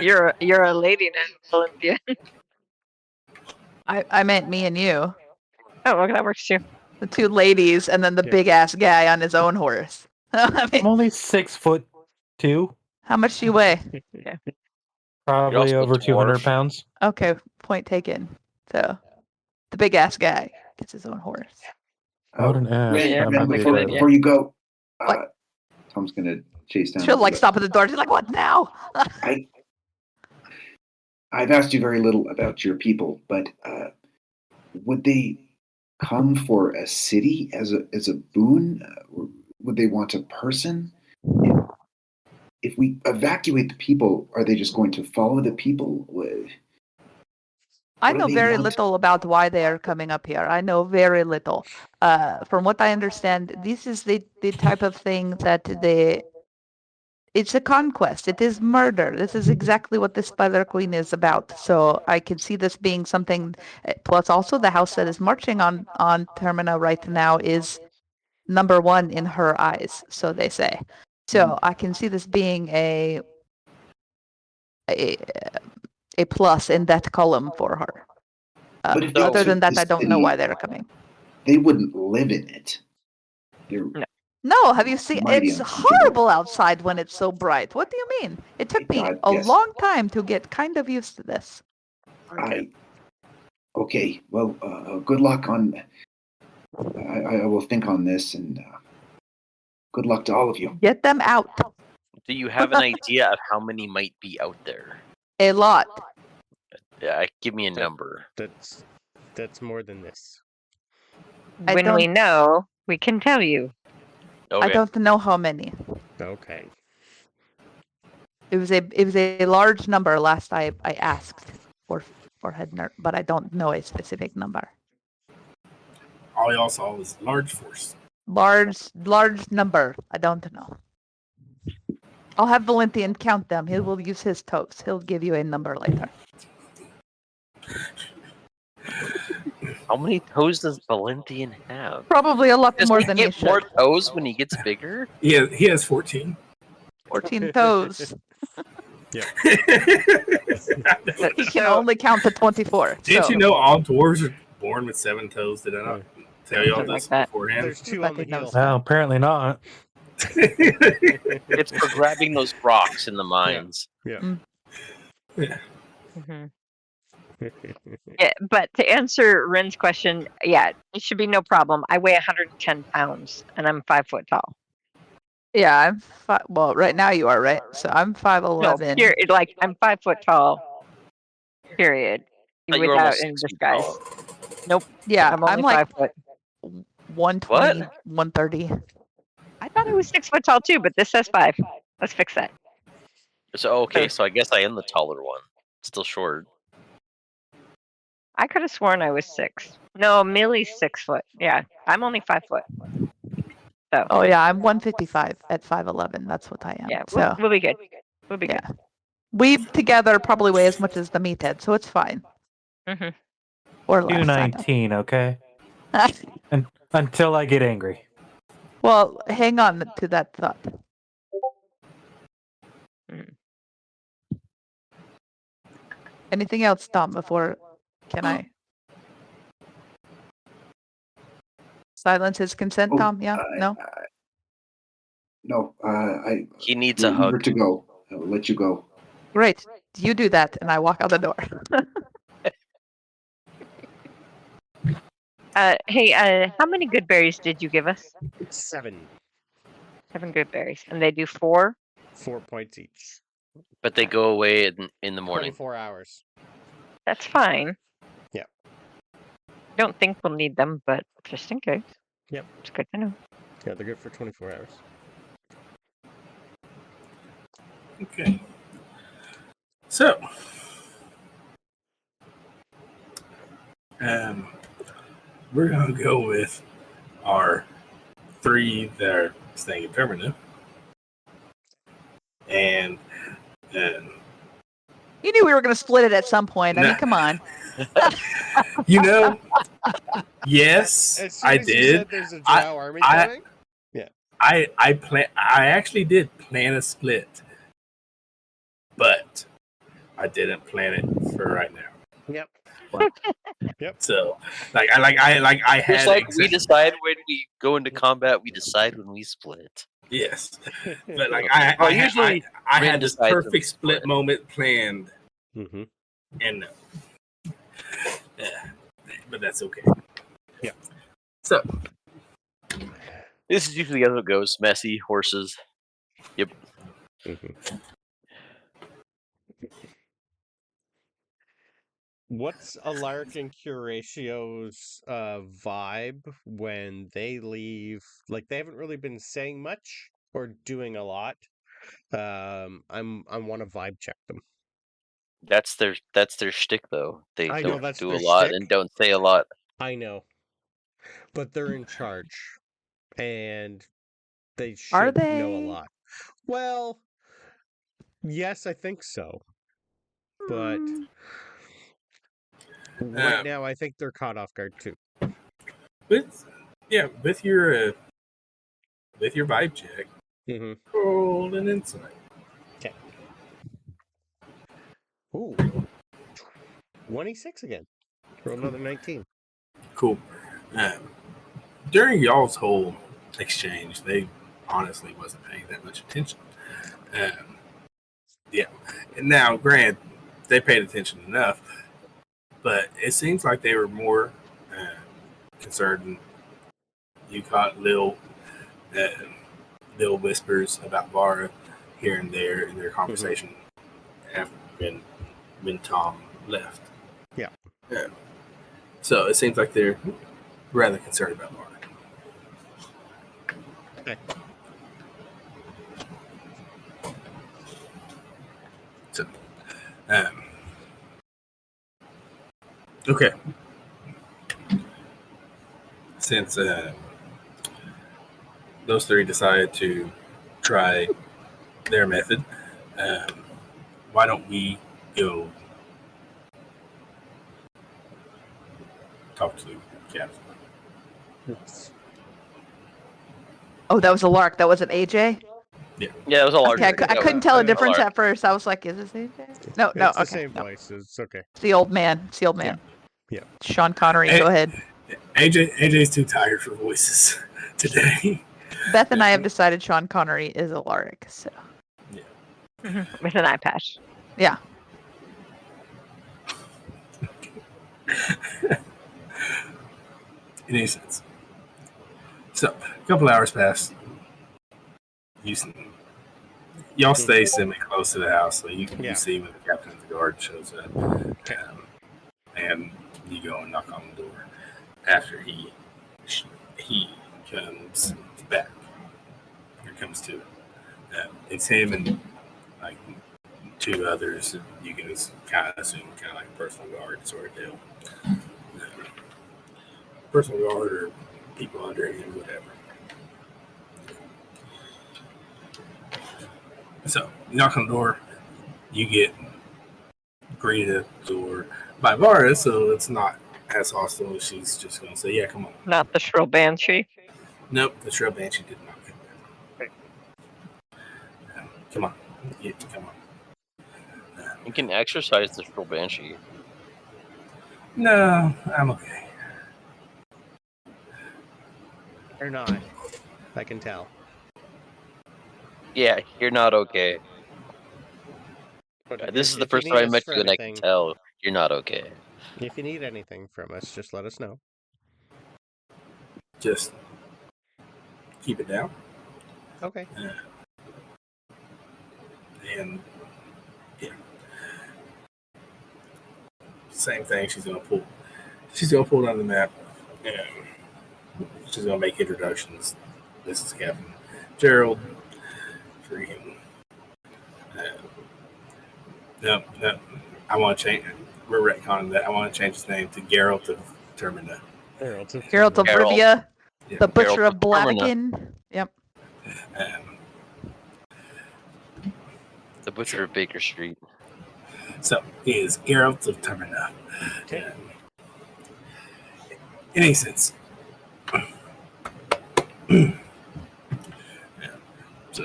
You're a lady now, Olympia. I meant me and you. Oh, well, that works too. The two ladies, and then the Yeah. big ass guy on his own horse. I mean, I'm only 6'2", how much do you weigh? probably also over a 200 dwarf. pounds. Okay, point taken. So, the big ass guy gets his own horse. What an ass. Ren, Yeah, that Ren, might be that's a before, good better. idea. before you go, What? Tom's gonna chase down. She'll like stop at the door. She's like, "What now?" I've asked you very little about your people, but would they come for a city as a boon? Or would they want a person? If we evacuate the people, are they just going to follow the people? I What do know they very want? little about why they are coming up here. I know very little. From what I understand, this is the type of thing that it's a conquest. It is murder. This is exactly what the Spider Queen is about. So I can see this being something. Plus, also the house that is marching on Termina right now is number one in her eyes. So they say. So I can see this being a plus in that column for her. But if they Other than took that, the I don't know city, why they're coming. They wouldn't live in it. They're No, have you seen? mighty It's uncomfortable. horrible outside when it's so bright. What do you mean? It took me God, a yes. long time to get kind of used to this. Okay. Well, good luck on. I will think on this, and good luck to all of you. Get them out. Do you have an idea of how many might be out there? A lot. Yeah, give me a number. That's more than this. I When we don't- know, we can tell you. Okay. I don't know how many. Okay. It was a large number last I asked or had but I don't know a specific number. All y'all saw was large force. Large number. I don't know. I'll have Valentian count them. He will use his toes. He'll give you a number later. How many toes does Valentian have? Probably a lot Does more he than he get more should. toes when he gets bigger? He has 14. 14 toes. Didn't He can only count to 24. So. you know all dwarves are born with 7 toes? Did I not tell y'all Something this like that. beforehand? There's two on the Fucking knows. heel. Well, apparently not. It's for grabbing those rocks in the mines. Mhm. Yeah, but to answer Ren's question, yeah, it should be no problem. I weigh 110 pounds, and I'm 5 foot tall. Yeah, well, right now you are, right? So I'm No, 5'11". like I'm 5 foot tall. Period. Thought you were Without almost any 6 feet disguise. tall. Nope. Yeah, I'm only I'm like 5 foot. 120, 130. I thought I was 6 foot tall too, but this says 5. Let's fix that. So okay, so I guess I am the taller one. Still short. I could have sworn I was 6. No, Millie's 6 foot. Yeah, I'm only 5 foot. So Oh yeah, I'm 155 at 5'11". That's what I am. yeah, So we'll be good. We'll be yeah, we together probably weigh as much as the meathead, so it's fine. good. Hmm. Or less. I don't- 219, okay? Until I get angry. Well, hang on to that thought. Anything else, Tom? Before can I silence his consent, Oh, Tom? Yeah, no. No, I He needs a leave her hug. to go. I'll let you go. Great. You do that, and I walk out the door. Hey, how many good berries did you give us? 7. 7 good berries, and they do 4. 4 points each. But they go away in the morning. 24 hours. That's fine. Yeah. Don't think we'll need them, but just in case. Yep. It's good to know. Yeah, they're good for 24 hours. Okay. So, we're gonna go with our 3 that are staying in permanent, and You knew we were going to split it at some point. I mean, Nah. come on. you know, yes, As soon I as you did. said there's a Drow army I- coming. I actually did plan a split, but I didn't plan it for right now. Yep. So, I had Just like we exact- decide when we go into combat, we decide when we split. yes, but like Well, I usually I Rin had this decides when we perfect split split. moment planned, Mm-hmm. and but that's okay. Yeah. So, This is usually how it goes. Messy horses. Mm-hmm. What's Alaric and Curatio's vibe when they leave? Like, they haven't really been saying much or doing a lot. I want to vibe check them. That's their shtick, though. They I know, don't that's do a their lot shtick. and don't say a lot. I know, but they're in charge, and they Are should know a they? lot. Well, yes, I think so. But Hmm. right now, I think they're caught off guard too. with your vibe check, Mm-hmm. roll an insight. Okay. Ooh, 26 again. Roll another 19. Cool. During y'all's whole exchange, they honestly wasn't paying that much attention. Yeah. And now, granted, they paid attention enough, but it seems like they were more concerned. You caught little whispers about Vara here and there in their conversation after when Tom left. Yeah. So it seems like they're rather concerned about Vara. Okay. So, okay. Since those 3 decided to try their method, why don't we go talk to the captain? Oh, that was a lark. That wasn't AJ? Yeah, it was a large. Okay, I couldn't tell a difference large. at first. I was like, is this AJ? No, It's no, the okay. same No. voice. It's okay. It's the old man. It's the old man. Yeah. Sean Connery, Hey. go ahead. AJ's too tired for voices today. Beth and I have decided Sean Connery is Alaric, so With an eye patch. yeah. In any sense. So, a couple hours pass. Y'all stay semi-close to the house, so you Yeah. see when the captain of the guard shows up. And you go and knock on the door after he comes back. Or comes to. It's him and like 2 others. You can kind of assume kind of like a personal guard sort of deal. Personal guard or people under him, whatever. So, you knock on the door, you get greeted at the door by Vara, so it's not as hostile. She's just going to say, yeah, come on. Not the shrill banshee. Nope, the Shrill Banshee did not come back. Come on. Yeah, come on. You can exercise the Shrill Banshee. No, I'm okay. Or not. I can tell. Yeah, you're not okay. But This is the if you first need time I us met for you, and I can anything- tell you're not okay. If you need anything from us, just let us know. Just keep it down. Okay. And yeah, same thing. She's gonna pull down the map, and she's gonna make introductions. This is Captain Gerald. Freaking. No. I want to change. We're retconning that. I want to change his name to Geralt of Termina. Geralt of Geralt of Geralt. Rivia, Yeah. the Butcher Geralt of of Termina. Bladikin. Yep. The Butcher of Baker Street. So he is Geralt of Termina. Okay. In any sense. So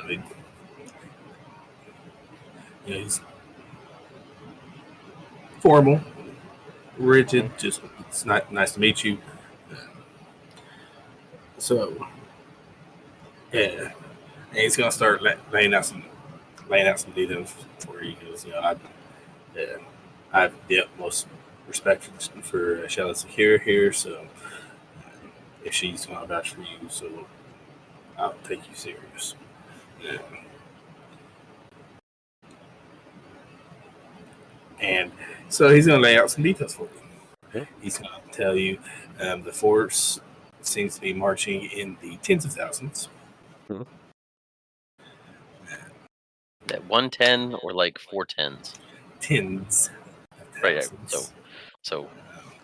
he's formal, rigid. Just it's not nice to meet you. So yeah, and he's gonna start laying out some details for you because I have the utmost respect for Shella Secure here. So if she's gonna vouch for you, so I'll take you serious. Yeah. And so he's going to lay out some details for you. Yeah. He's going to tell you the force seems to be marching in the tens of thousands. At 110 or like 410s. Tens of Right. thousands. So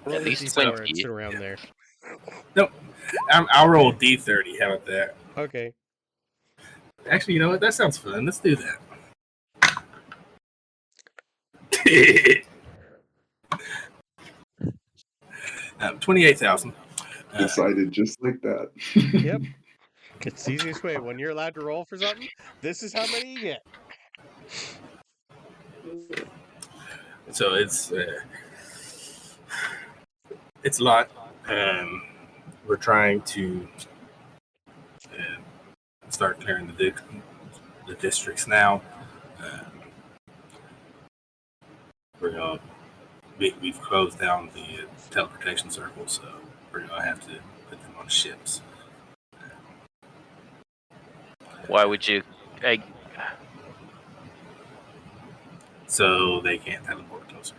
Roll at least D4, 20. it's around there. I'll roll D30. How about that? Okay. Actually, you know what? That sounds fun. Let's do that. 28,000. Decided just like that. Yep. It's the easiest way. When you're allowed to roll for something, this is how many you get. So it's a lot. We're trying to start clearing the districts now. We've closed down the teleportation circle, so we're gonna have to put them on ships. Why would you? So they can't teleport closer.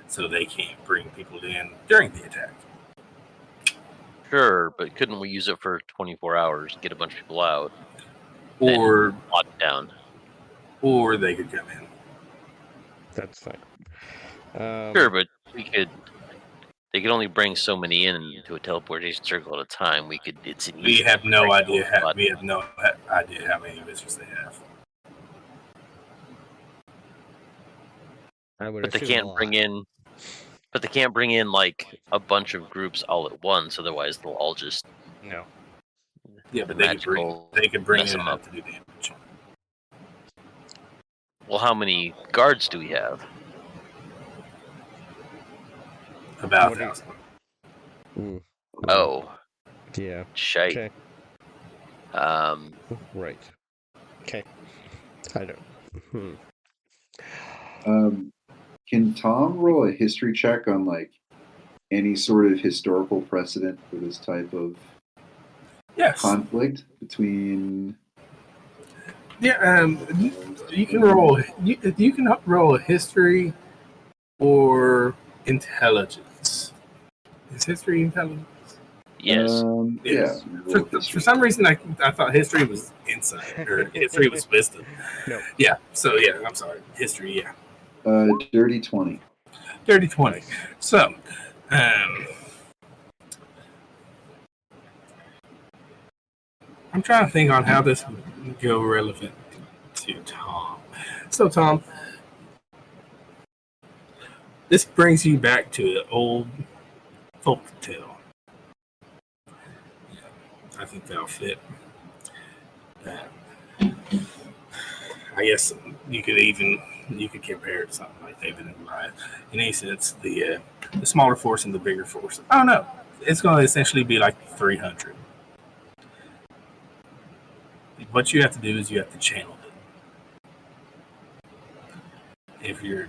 So they can't bring people in during the attack. Sure, but couldn't we use it for 24 hours, get a bunch of people out, Or lock it down? Or they could come in. That's fine. Sure, but they could only bring so many in to a teleportation circle at a time. We have no idea how many visitors they have. I would But they assume can't bring in. But they can't bring in like a bunch of groups all at once. Otherwise, they'll all just No. Yeah, but they could bring mess in them enough up. to do damage. Well, how many guards do we have? About What do you- 1,000. Oh, Yeah. shite. Okay. Right. Okay. I don't. Can Tom roll a history check on like any sort of historical precedent for this type of Yes. conflict between? Yeah. You can roll. You can roll a history or intelligence. Is history intelligence? Yes. Yes. Yeah. For some reason, I thought history was insight or history was wisdom. No. Yeah. So yeah, I'm sorry. History. Yeah. Dirty 20. Dirty 20. So, I'm trying to think on how this would go relevant to Tom. So, Tom, this brings you back to the old folk tale. I think that'll fit. I guess you could compare it to something like David and Goliath. In any sense, the smaller force and the bigger force. I don't know. It's going to essentially be like 300. What you have to do is you have to channel it. if you're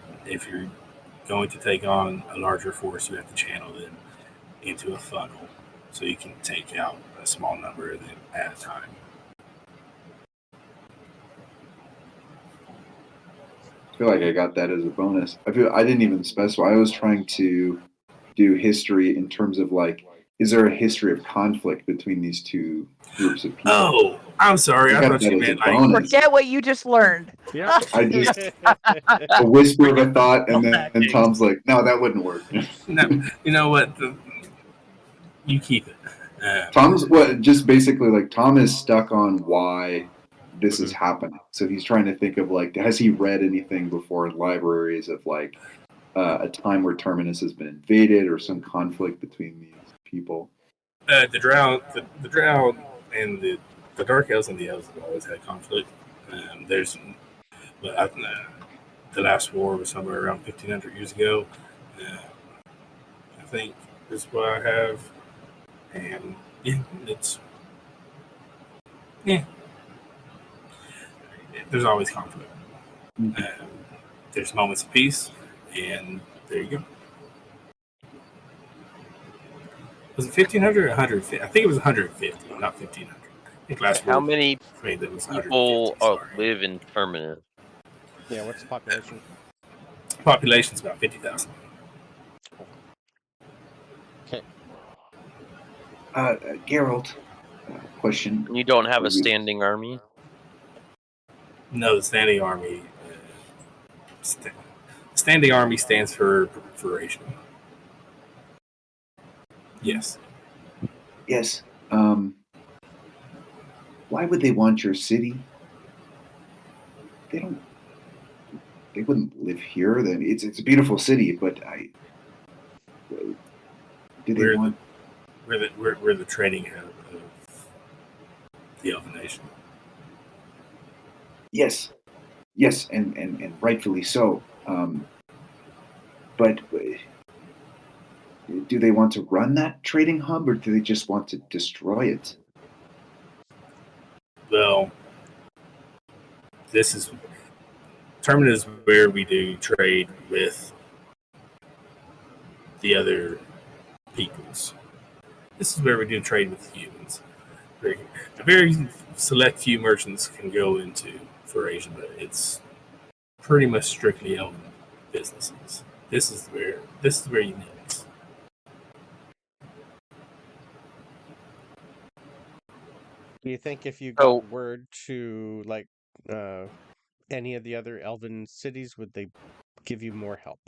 going to take on a larger force, you have to channel them into a funnel, so you can take out a small number of them at a time. I feel like I got that as a bonus. I didn't even specify. I was trying to do history in terms of like, is there a history of conflict between these two groups of people? Oh, I'm sorry. I thought you meant like Forget what you just learned. Yeah. I just a whisper of a thought, and then Tom's like, "No, that wouldn't work." no. You know what? You keep it. Tom's just basically like Tom is stuck on why this is happening. So he's trying to think of like, has he read anything before in libraries of like a time where Terminus has been invaded or some conflict between these people? The Drow and the Dark Elves and the Elves have always had conflict. But the last war was somewhere around 1,500 years ago. I think is what I have, and there's always conflict. There's moments of peace, and there you go. Was it 1,500 or 150? I think it was 150, not 1,500. I think last How many that was people live in Terminus? Yeah, what's the population? Population's about 50,000. Okay. Geralt, question. You don't have a standing army? No, the standing army. Standing army stands for Asia. Yes. Yes. Why would they want your city? They wouldn't live here. Then it's a beautiful city, but We're the trading hub of the Elven Nation. Yes, and rightfully so. But do they want to run that trading hub, or do they just want to destroy it? Well, Terminus is where we do trade with the other peoples. This is where we do trade with humans. A very select few merchants can go into Asia, but it's pretty much strictly Elven businesses. This is where you need us. Do you think if you got word to like any of the other Elven cities, would they give you more help?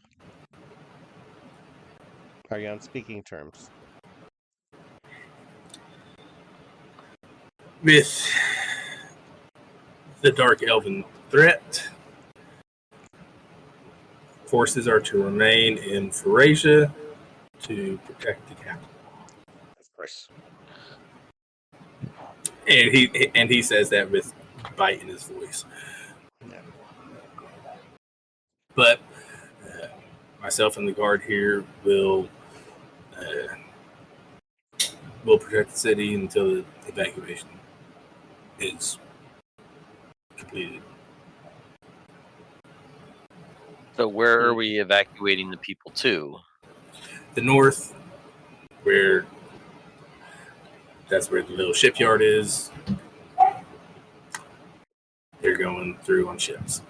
Are you on speaking terms? With the Dark Elven threat, forces are to remain in Asia to protect the capital. Of course. And he says that with bite in his voice. Yeah. But myself and the guard here will protect the city until the evacuation is completed. So where are we evacuating the people to? The north, that's where the little shipyard is. They're going through on ships.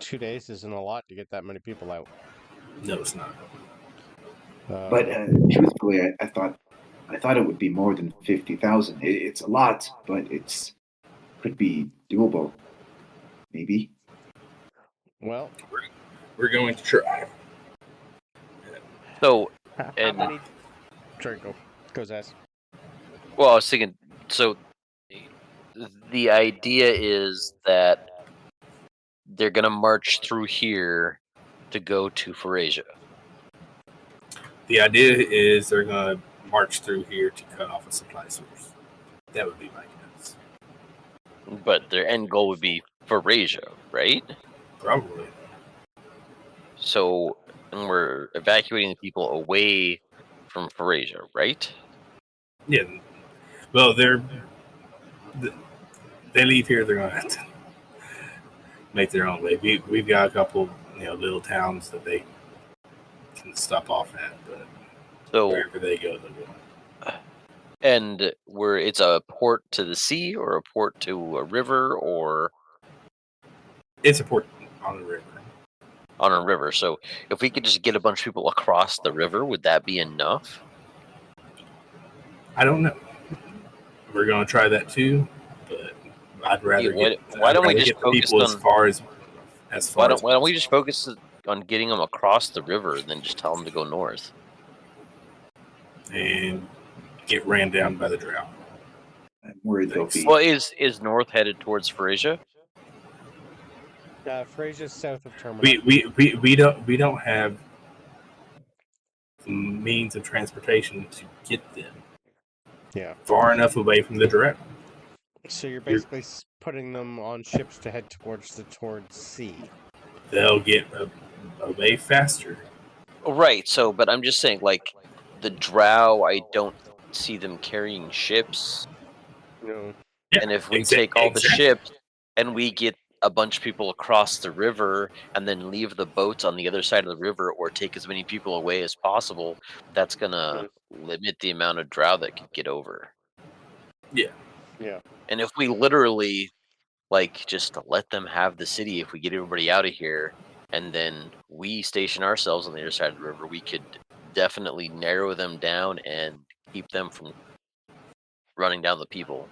2 days isn't a lot to get that many people out. No, it's not. But truthfully, I thought it would be more than 50,000. It's a lot, but could be doable. Maybe. Well, we're going to try. So, Sorry, go Zaz. Well, I was thinking. So, the idea is that they're gonna march through here to go to Asia. The idea is they're going to march through here to cut off a supply source. That would be my guess. But their end goal would be Asia, right? Probably. So, and we're evacuating the people away from Asia, right? Yeah. Well, they leave here. They're going to have to. make their own way. We've got a couple, little towns that they can stop off at, but So, wherever they go, they'll go. and where it's a port to the sea or a port to a river or It's a port on the river. on a river. So if we could just get a bunch of people across the river, would that be enough? I don't know. We're going to try that too, but I'd rather Why don't we just get the focus people on as far as why don't we just focus on getting them across the river and then just tell them to go north? and get ran down by the Drow. I'm worried they'll be. Well, is north headed towards Phrygia? Phrygia's south of Terminal. We don't have the means of transportation to get them far enough away from the Drow. So you're basically putting them on ships to head towards sea. They'll get away faster. Right. So, but I'm just saying, like the Drow, I don't see them carrying ships. No. And if we take all the ships and we get a bunch of people across the river and then leave the boats on the other side of the river or take as many people away as possible, that's going to limit the amount of Drow that could get over. Yeah. Yeah. And if we literally, just let them have the city, if we get everybody out of here and then we station ourselves on the other side of the river, we could definitely narrow them down and keep them from running down the people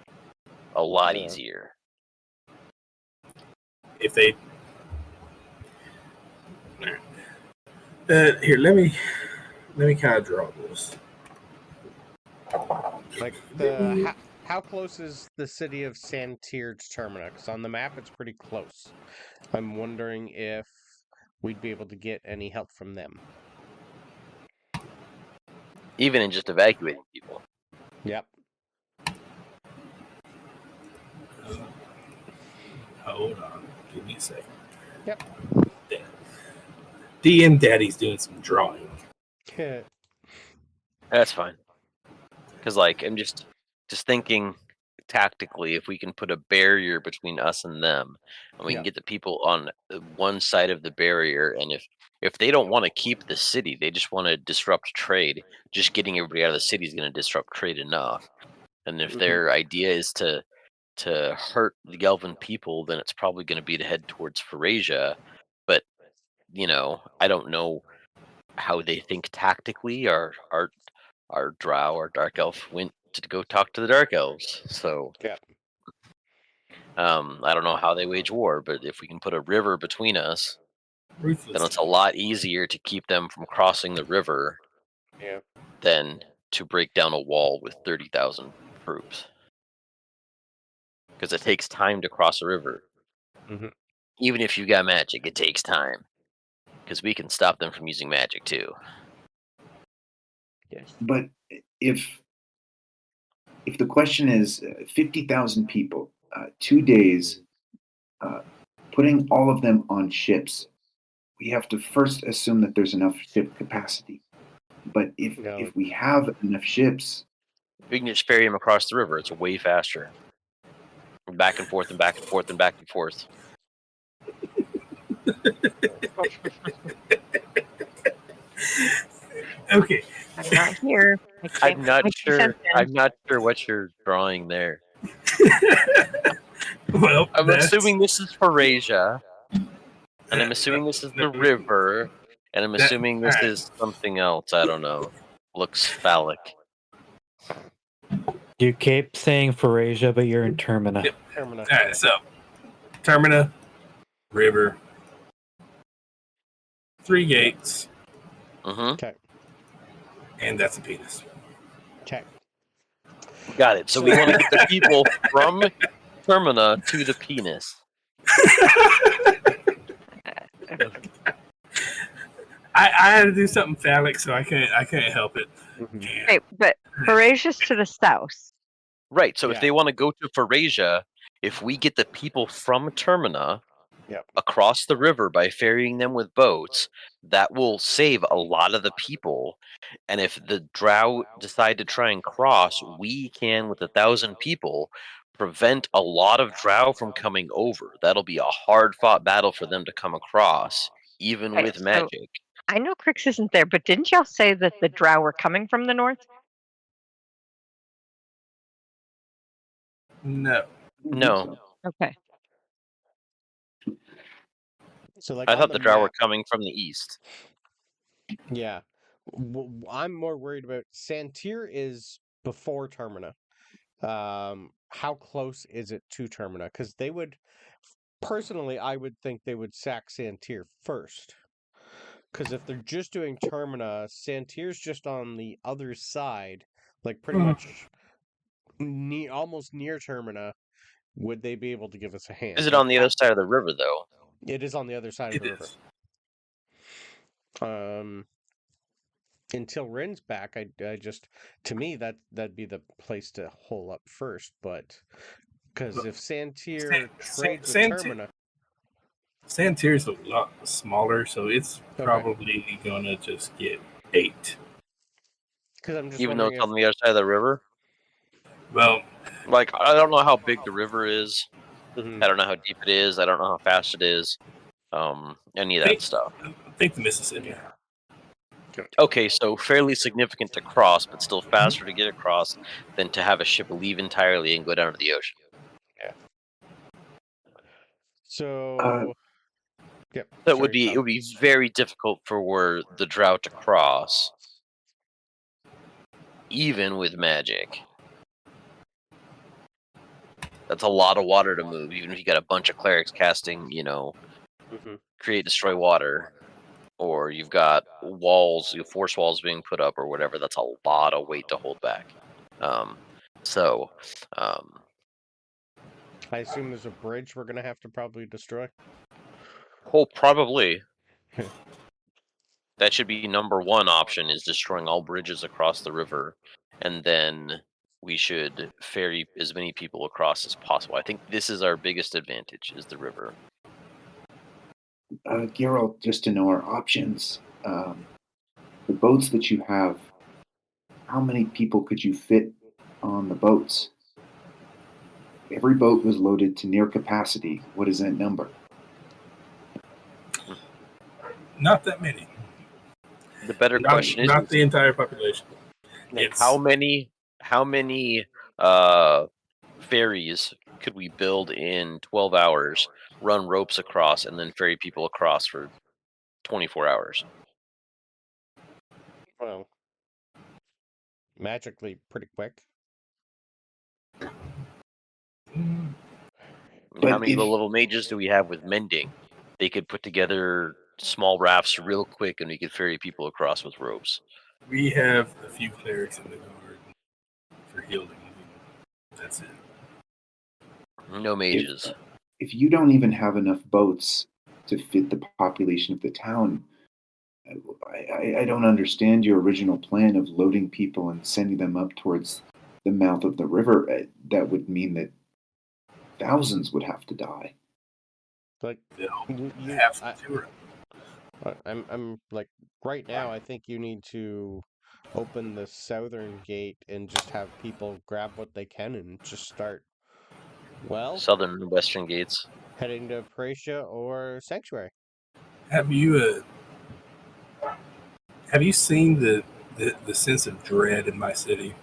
a lot easier. If they here, let me kind of draw this. Like how close is the city of Satyr to Termina? Because on the map it's pretty close. I'm wondering if we'd be able to get any help from them. Even in just evacuating people. Yep. Hold on. Give me a second. Yep. DM Daddy's doing some drawing. That's fine. Because, I'm just thinking tactically, if we can put a barrier between us and them, and we can get the people on one side of the barrier, and if they don't want to keep the city, they just want to disrupt trade, just getting everybody out of the city is going to disrupt trade enough. And if their idea is to hurt the Gelvan people, then it's probably going to be to head towards Phrygia. But, I don't know how they think tactically. Our Drow, our Dark Elf, went to go talk to the Dark Elves. So, I don't know how they wage war, but if we can put a river between us, then it's a lot easier to keep them from crossing the river than to break down a wall with 30,000 troops. Because it takes time to cross a river. Even if you got magic, it takes time. Because we can stop them from using magic too. Yes. But if the question is 50,000 people, 2 days, putting all of them on ships, we have to first assume that there's enough ship capacity. But if we have enough ships, we can just ferry them across the river. It's way faster. Back and forth and back and forth and back and forth. Okay. I'm not here. I'm not sure what you're drawing there. Well, I'm assuming this is Phrygia, and I'm assuming this is the river, and I'm assuming this is something else. I don't know. Looks phallic. You keep saying Phrygia, but you're in Termina. Yep. Termina. All right, so Termina, river, 3 gates, Okay. and that's a penis. Okay. Got it. So we want to get the people from Termina to the penis. I had to do something phallic, so I can't help it. Okay, but Phrygia's to the south. Right. So if they want to go to Phrygia, if we get the people from Termina across the river by ferrying them with boats, that will save a lot of the people. And if the Drow decide to try and cross, we can, with 1,000 people, prevent a lot of Drow from coming over. That'll be a hard-fought battle for them to come across, even Okay, with so- magic. I know Krix isn't there, but didn't y'all say that the Drow were coming from the north? No. No, Okay. So like I on thought the the Drow were map, coming from the east. yeah. I'm more worried about Satyr is before Termina. How close is it to Termina? Because they would, personally, I would think they would sack Satyr first. Because if they're just doing Termina, Santyr's just on the other side, like pretty much almost near Termina. Would they be able to give us a hand? Is it Like, on the other side of the river, though? it is on the other side of It the river. is. Until Rin's back, I just, to me, that'd be the place to hole up first. But because if Satyr trades with Termina, Santyr's a lot smaller, so it's Okay. probably gonna just get 8. because I'm just Even though wondering it's on the other side of the river? Well, Like, I don't know how big the river is. Mhm. I don't know how deep it is. I don't know how fast it is. Any of that stuff. I think the Mississippi. Okay, so fairly significant to cross, but still faster to get across than to have a ship leave entirely and go down to the ocean. So, yep. That sorry, it Tom. would be very difficult for the Drow to cross, even with magic. That's a lot of water to move, even if you got a bunch of clerics casting, Mhm. create, destroy water, or you've got walls, force walls being put up or whatever. That's a lot of weight to hold back. So, I assume there's a bridge we're gonna have to probably destroy. probably. That should be number one option, is destroying all bridges across the river, and then we should ferry as many people across as possible. I think this is our biggest advantage, is the river. Geralt, just to know our options. The boats that you have, how many people could you fit on the boats? Every boat was loaded to near capacity. What is that number? Not that many. The better question is not the entire population. It's how many ferries could we build in 12 hours, run ropes across, and then ferry people across for 24 hours? Well, magically pretty quick. How many low-level mages do we have with mending? They could put together small rafts real quick, and we could ferry people across with ropes. We have a few clerics in the guard for healing. That's it. No mages. If you don't even have enough boats to fit the population of the town, I don't understand your original plan of loading people and sending them up towards the mouth of the river. That would mean that thousands would have to die. Like you I'm like right now. I think you need to open the southern gate and just have people grab what they can and just start. Well, Southern and western gates. heading to Praetia or Sanctuary. Have you seen the sense of dread in my city?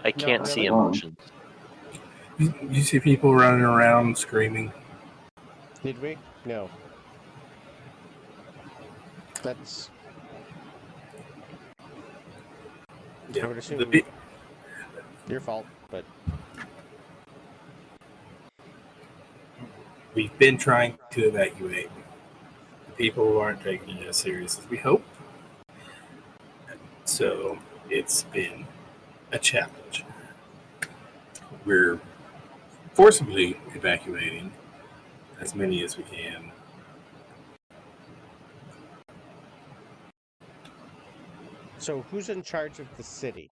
I can't Not see really. emotions. You see people running around screaming. Did we? No. That's. I would assume your fault, but we've been trying to evacuate. The people aren't taking it as serious as we hoped. So it's been a challenge. We're forcibly evacuating as many as we can. so who's in charge of the city?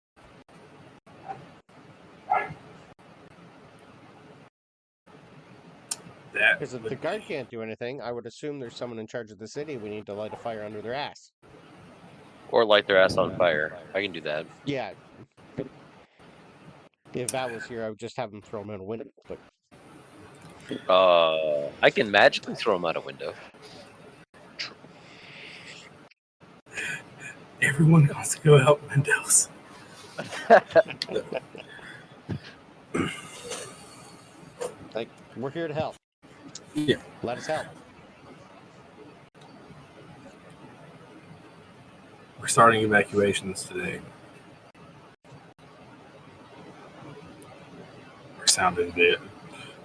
Because if the guard can't do anything, I would assume there's someone in charge of the city. We need to light a fire under their ass. Or light their ass on fire. I can do that. Yeah, If Val was here, I would just have him throw him out a window. But I can magically throw him out a window. Everyone wants to go out windows. like, we're here to help. Yeah. Let us help. We're starting evacuations today.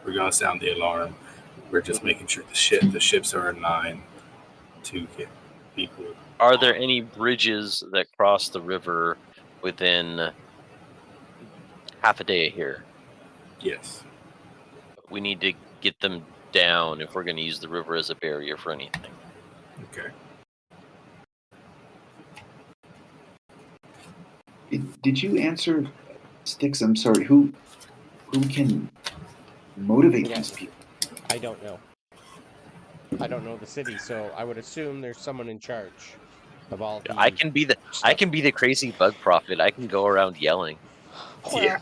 We're gonna sound the alarm. We're just making sure the ships are in line to get people. Are there any bridges that cross the river within half a day here? Yes. We need to get them down if we're going to use the river as a barrier for anything. Okay. Did you answer, Stkx? I'm sorry. Who can motivate these people? I don't know. I don't know the city, so I would assume there's someone in charge of all. I can be the crazy bug prophet. I can go around yelling. Well, Yeah.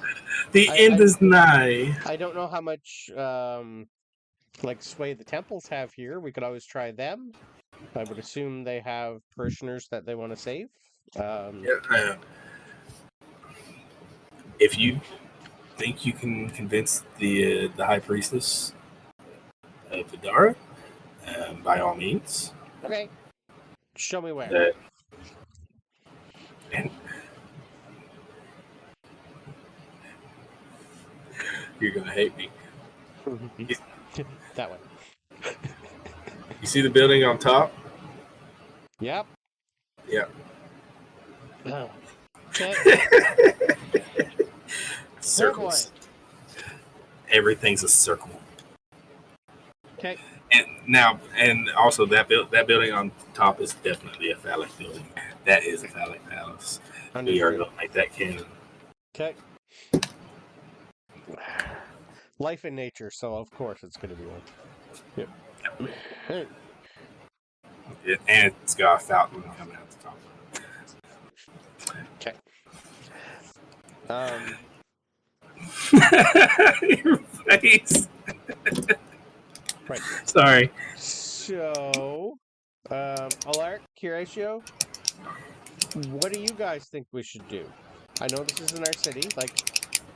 The end is nigh. I don't know how much like sway the temples have here. We could always try them. I would assume they have parishioners that they want to save. If you think you can convince the high priestess of Vidara, by all means. Okay. Show me where. And you're gonna hate me. That one. You see the building on top? Yep. Yep. Oh. Okay. Circles. Everything's a circle. Okay. And also that building on top is definitely a phallic building. That is a phallic palace. We are going to make that canon. Okay. Life in nature, so of course it's going to be one. Yep. Hey. And it's got a fountain coming out the top. Okay. Your face. Right. Sorry. So, Alaric, Curatio, what do you guys think we should do? I know this is in our city. Like,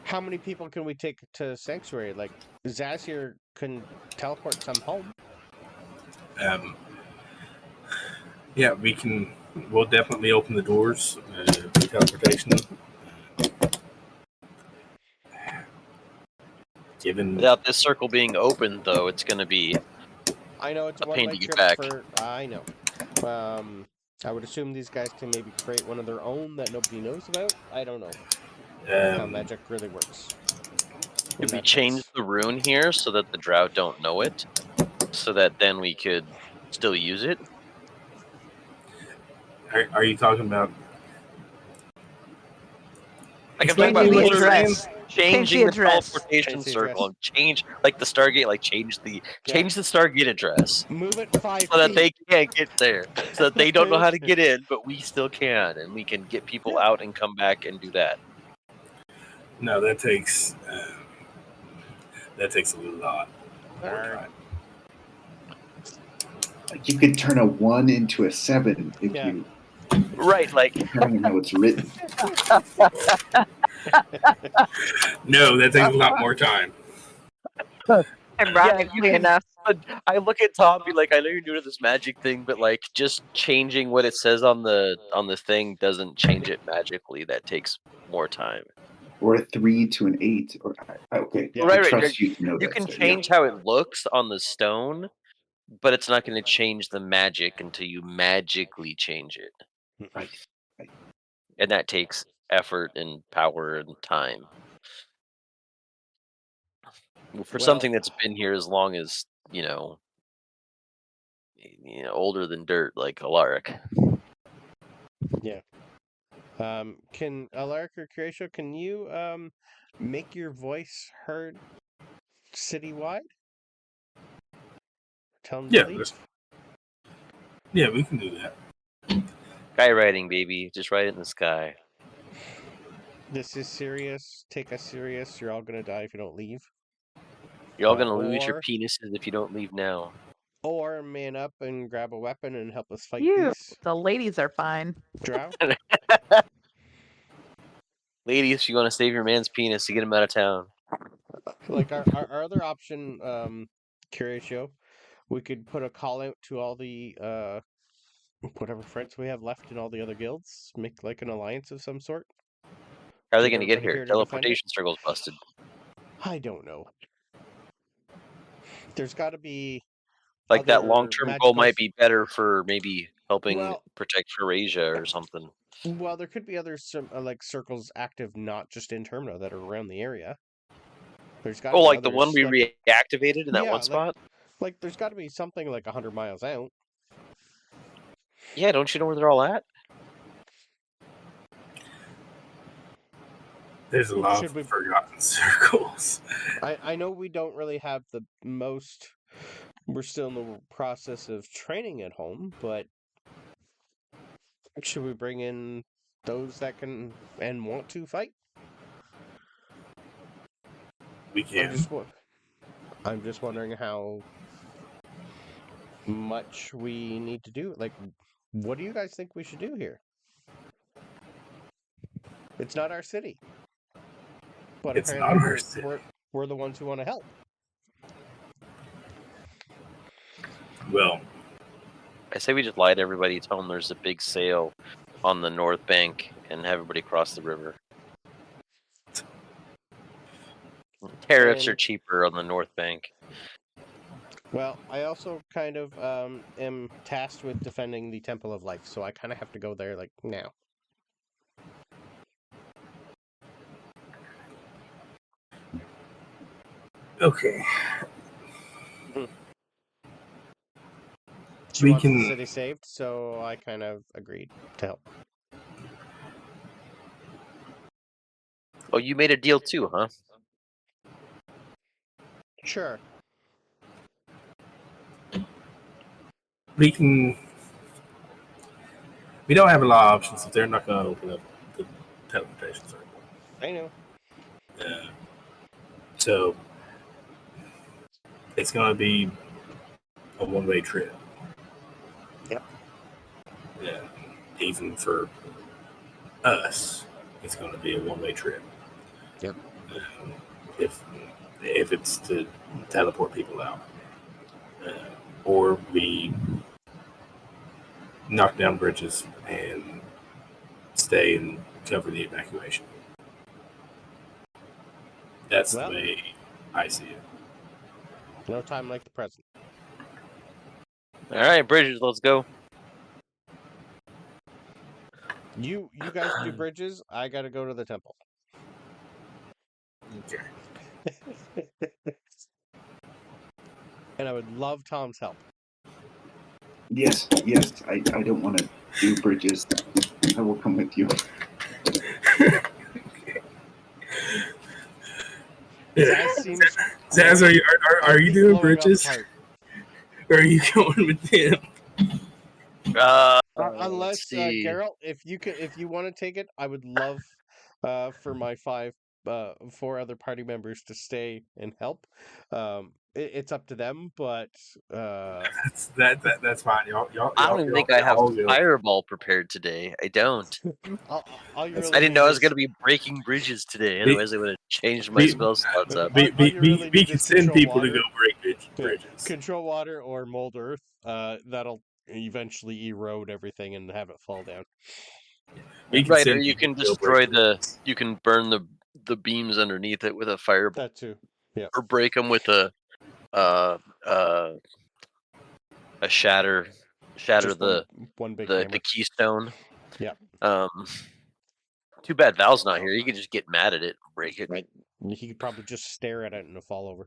how many people can we take to Sanctuary? Like, Zaz here can teleport some home. Yeah, we'll definitely open the doors for teleportation. Without this circle being open, though, it's going to be I know it's a pain one-way to get trip back. I know. I would assume these guys can maybe create one of their own that nobody knows about. I don't know how magic really works. If we change the rune here so that the Drow don't know it, so that then we could still use it. Are you talking about? Like I'm talking about the literally address. changing the address. teleportation circle and change like the Stargate, like change the Stargate address Move it 5 feet. so that they can't get there, so that they don't know how to get in, but we still can, and we can get people out and come back and do that. No, that takes a lot. Like, you could turn a 1 into a 7 if you. Right, like Depending on how it's written. No, that takes a lot more time. Ironically enough. I look at Tom, be like, I know you're doing this magic thing, but like just changing what it says on the thing doesn't change it magically. That takes more time. Or a 3 to an 8. Or okay, Yeah. I Right. trust you to know You that. can So, change how it looks on the stone, but it's not going to change the magic until you magically change it. Right. And that takes effort and power and time. For something that's been here as long as, older than dirt, like Alaric. Yeah. Can Alaric or Curatio, can you make your voice heard citywide? Tell them to leave? Yeah, we can do that. Sky writing, baby. Just write it in the sky. This is serious. Take us serious. You're all gonna die if you don't leave. You're all gonna lose your Or- penises if you don't leave now. Or man up and grab a weapon and help us fight You, these the ladies are fine. drow. Ladies, if you want to save your man's penis to get him out of town. Like our other option, Curatio, we could put a call out to all the whatever friends we have left in all the other guilds, make like an alliance of some sort. How are they Get going to get everybody here? here to defend it? Teleportation circle's busted. I don't know. There's got to be Like that other long-term goal magical might be better for maybe helping Well- protect Eurasia or something. Well, there could be other like circles active, not just in Termina, that are around the area. There's got. Oh, like the one others, we like, reactivated in that Yeah, one like- spot? like there's got to be something like 100 miles out. Yeah, don't you know where they're all at? There's a lot Should of we- forgotten circles. I know we don't really have the most. We're still in the process of training at home, but should we bring in those that can and want to fight? We can. I'm just wondering how much we need to do. Like, what do you guys think we should do here? It's not our city, but It's apparently not our city. we're the ones who want to help. Well, I say we just lie to everybody, tell them there's a big sale on the north bank, and have everybody cross the river. Tariffs are And- cheaper on the north bank. Well, I also kind of am tasked with defending the Temple of Life, so I kind of have to go there like now. okay. She We wants the can- city saved, so I kind of agreed to help. Oh, you made a deal too, huh? Sure. We can. We don't have a lot of options if they're not going to open up the teleportation circle. I know. So it's going to be a one-way trip. Yep. Yeah. Even for us, it's going to be a one-way trip. Yep. If it's to teleport people out, or we knock down bridges and stay and cover the evacuation. That's Well- the way I see it. No time like the present. All right, Bridges, let's go. You guys do bridges. I got to go to the temple. Okay. And I would love Tom's help. Yes, I don't want to do bridges. I will come with you. That seems Zaz, are you already doing blowing up bridges? heart. Or are you going with him? Unless let's see. Geralt, if you want to take it, I would love for my 4 other party members to stay and help. It's up to them, but That's fine. Y'all, I don't even think I have y'all go. Fireball prepared today. I don't. all you That's- really I didn't know I need was is- going to be breaking bridges today. Be- Otherwise, I would have changed my be- spell slots up. We all you really we need can is send control people to water. go break Yeah. bridges. control water or mold earth. That'll eventually erode everything and have it fall down. We Right, or send you people can to go destroy break you can burn the beams underneath it with a fireball, That too. or break them with a shatter Just the one big the hammer. keystone. Yeah. Too bad Val's not here. He could just get mad at it and break it. He could probably just stare at it and it'll fall over.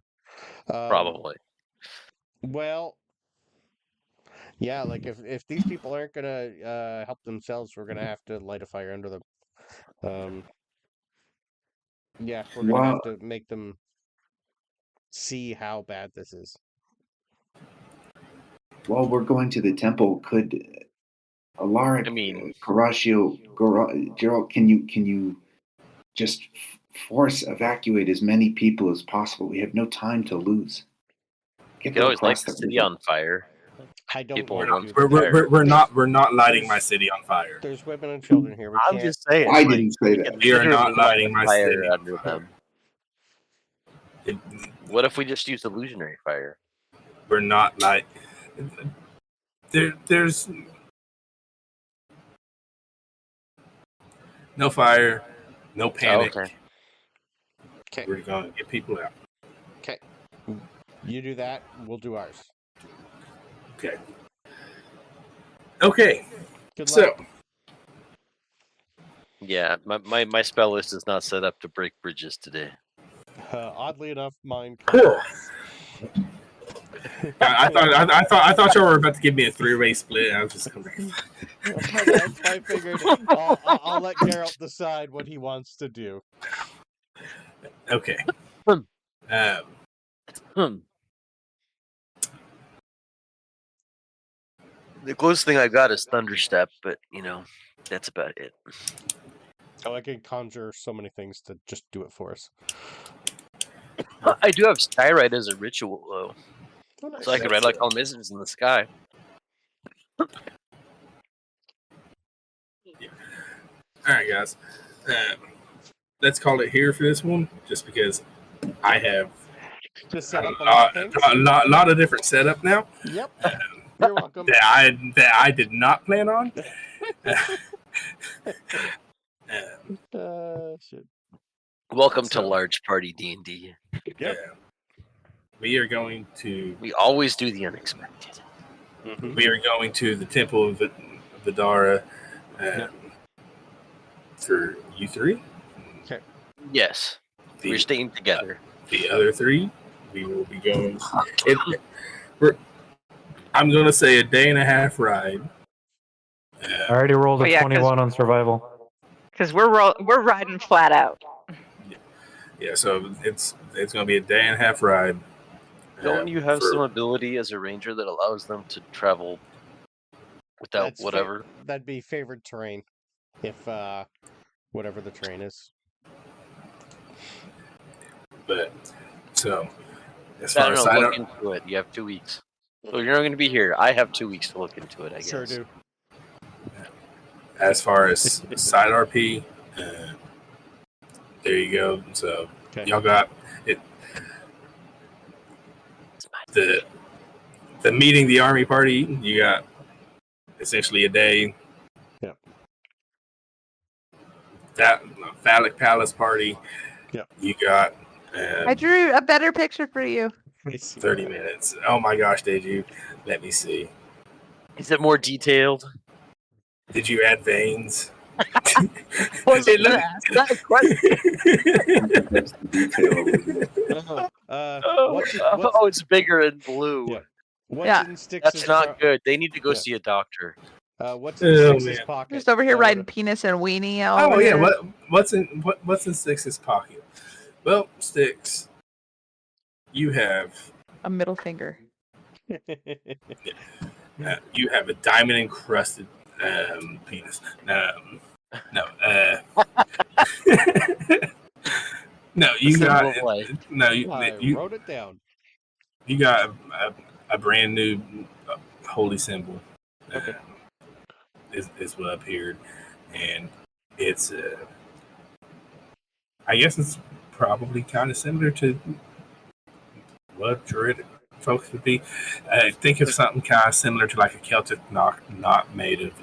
Probably. Well, yeah, like if these people aren't gonna help themselves, we're gonna have to light a fire under them. Yeah, we're gonna have to make them see how bad this is. While we're going to the temple, could Alaric, I mean- Geralt, can you just force evacuate as many people as possible. We have no time to lose. You could always light the city on fire. I don't People want run to. We're not lighting my city on fire. There's women and children here. We I'm can't. just saying. I didn't say that. We are literally not lighting my fire city. under them. What if we just use illusionary fire? We're not like there's no fire, no panic. okay. Okay. We're gonna get people out. Okay. You do that. We'll do ours. Okay. Okay. Good So luck. Yeah, my spell list is not set up to break bridges today. Oddly enough, mine. I thought you were about to give me a 3-way split. I was just going I figured I'll let Geralt decide what he wants to do. okay. The closest thing I got is Thunderstep, but that's about it. Oh, I can conjure so many things to just do it for us. I do have Skyride as a ritual, though. Oh, nice. So I can ride like all messages in the sky. All right, guys. Let's call it here for this one, just because I have Just set up a lot of things. a lot of different setup now. Yep. You're welcome. that I did not plan on. Shit. Welcome to large party D&D. Yeah. We are going to. We always do the unexpected. Mm-hmm. We are going to the Temple of Vidara for you three. Okay. Yes, we're staying together. The other three, we will be going. I'm going to say a day and a half ride. I already rolled a 21 on survival. Because we're riding flat out. Yeah, so it's going to be a day and a half ride. Don't you have some ability as a ranger that allows them to travel without whatever? That'd be favored terrain, if whatever the terrain is. But so, as I far don't as know. side Look into it. You have 2 weeks. So you're not going to be here. I have 2 weeks to look into it. I guess. Sure do. as far as side RP, there you go. So y'all got it. The meeting the army party. You got essentially a day. Yep. That phallic palace party. Yep. You got. I drew a better picture for you. 30 minutes. Oh my gosh, did you? Let me see. Is it more detailed? Did you add veins? What's that question? It's bigger in blue. Yeah. What's Yeah. in Styx's That's not good. They need to go see a doctor. What's in Styx's pocket? Just over here writing penis and weenie. Oh yeah, what's in Styx's pocket? Well, Styx, you have a middle finger. You have a diamond encrusted penis. No, you got I wrote it down. You got a brand new holy symbol. Is what appeared, and it's I guess it's probably kind of similar to what druid folks would be. Think of something kind of similar to like a Celtic knot made of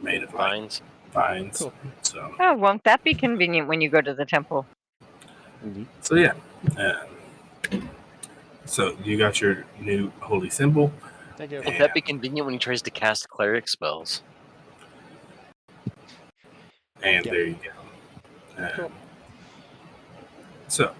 made of vines. Vines. Cool. So. Oh, won't that be convenient when you go to the temple? So yeah. So you got your new holy symbol. Thank you. Won't that be convenient when he tries to cast cleric spells? And there you go. Cool. So,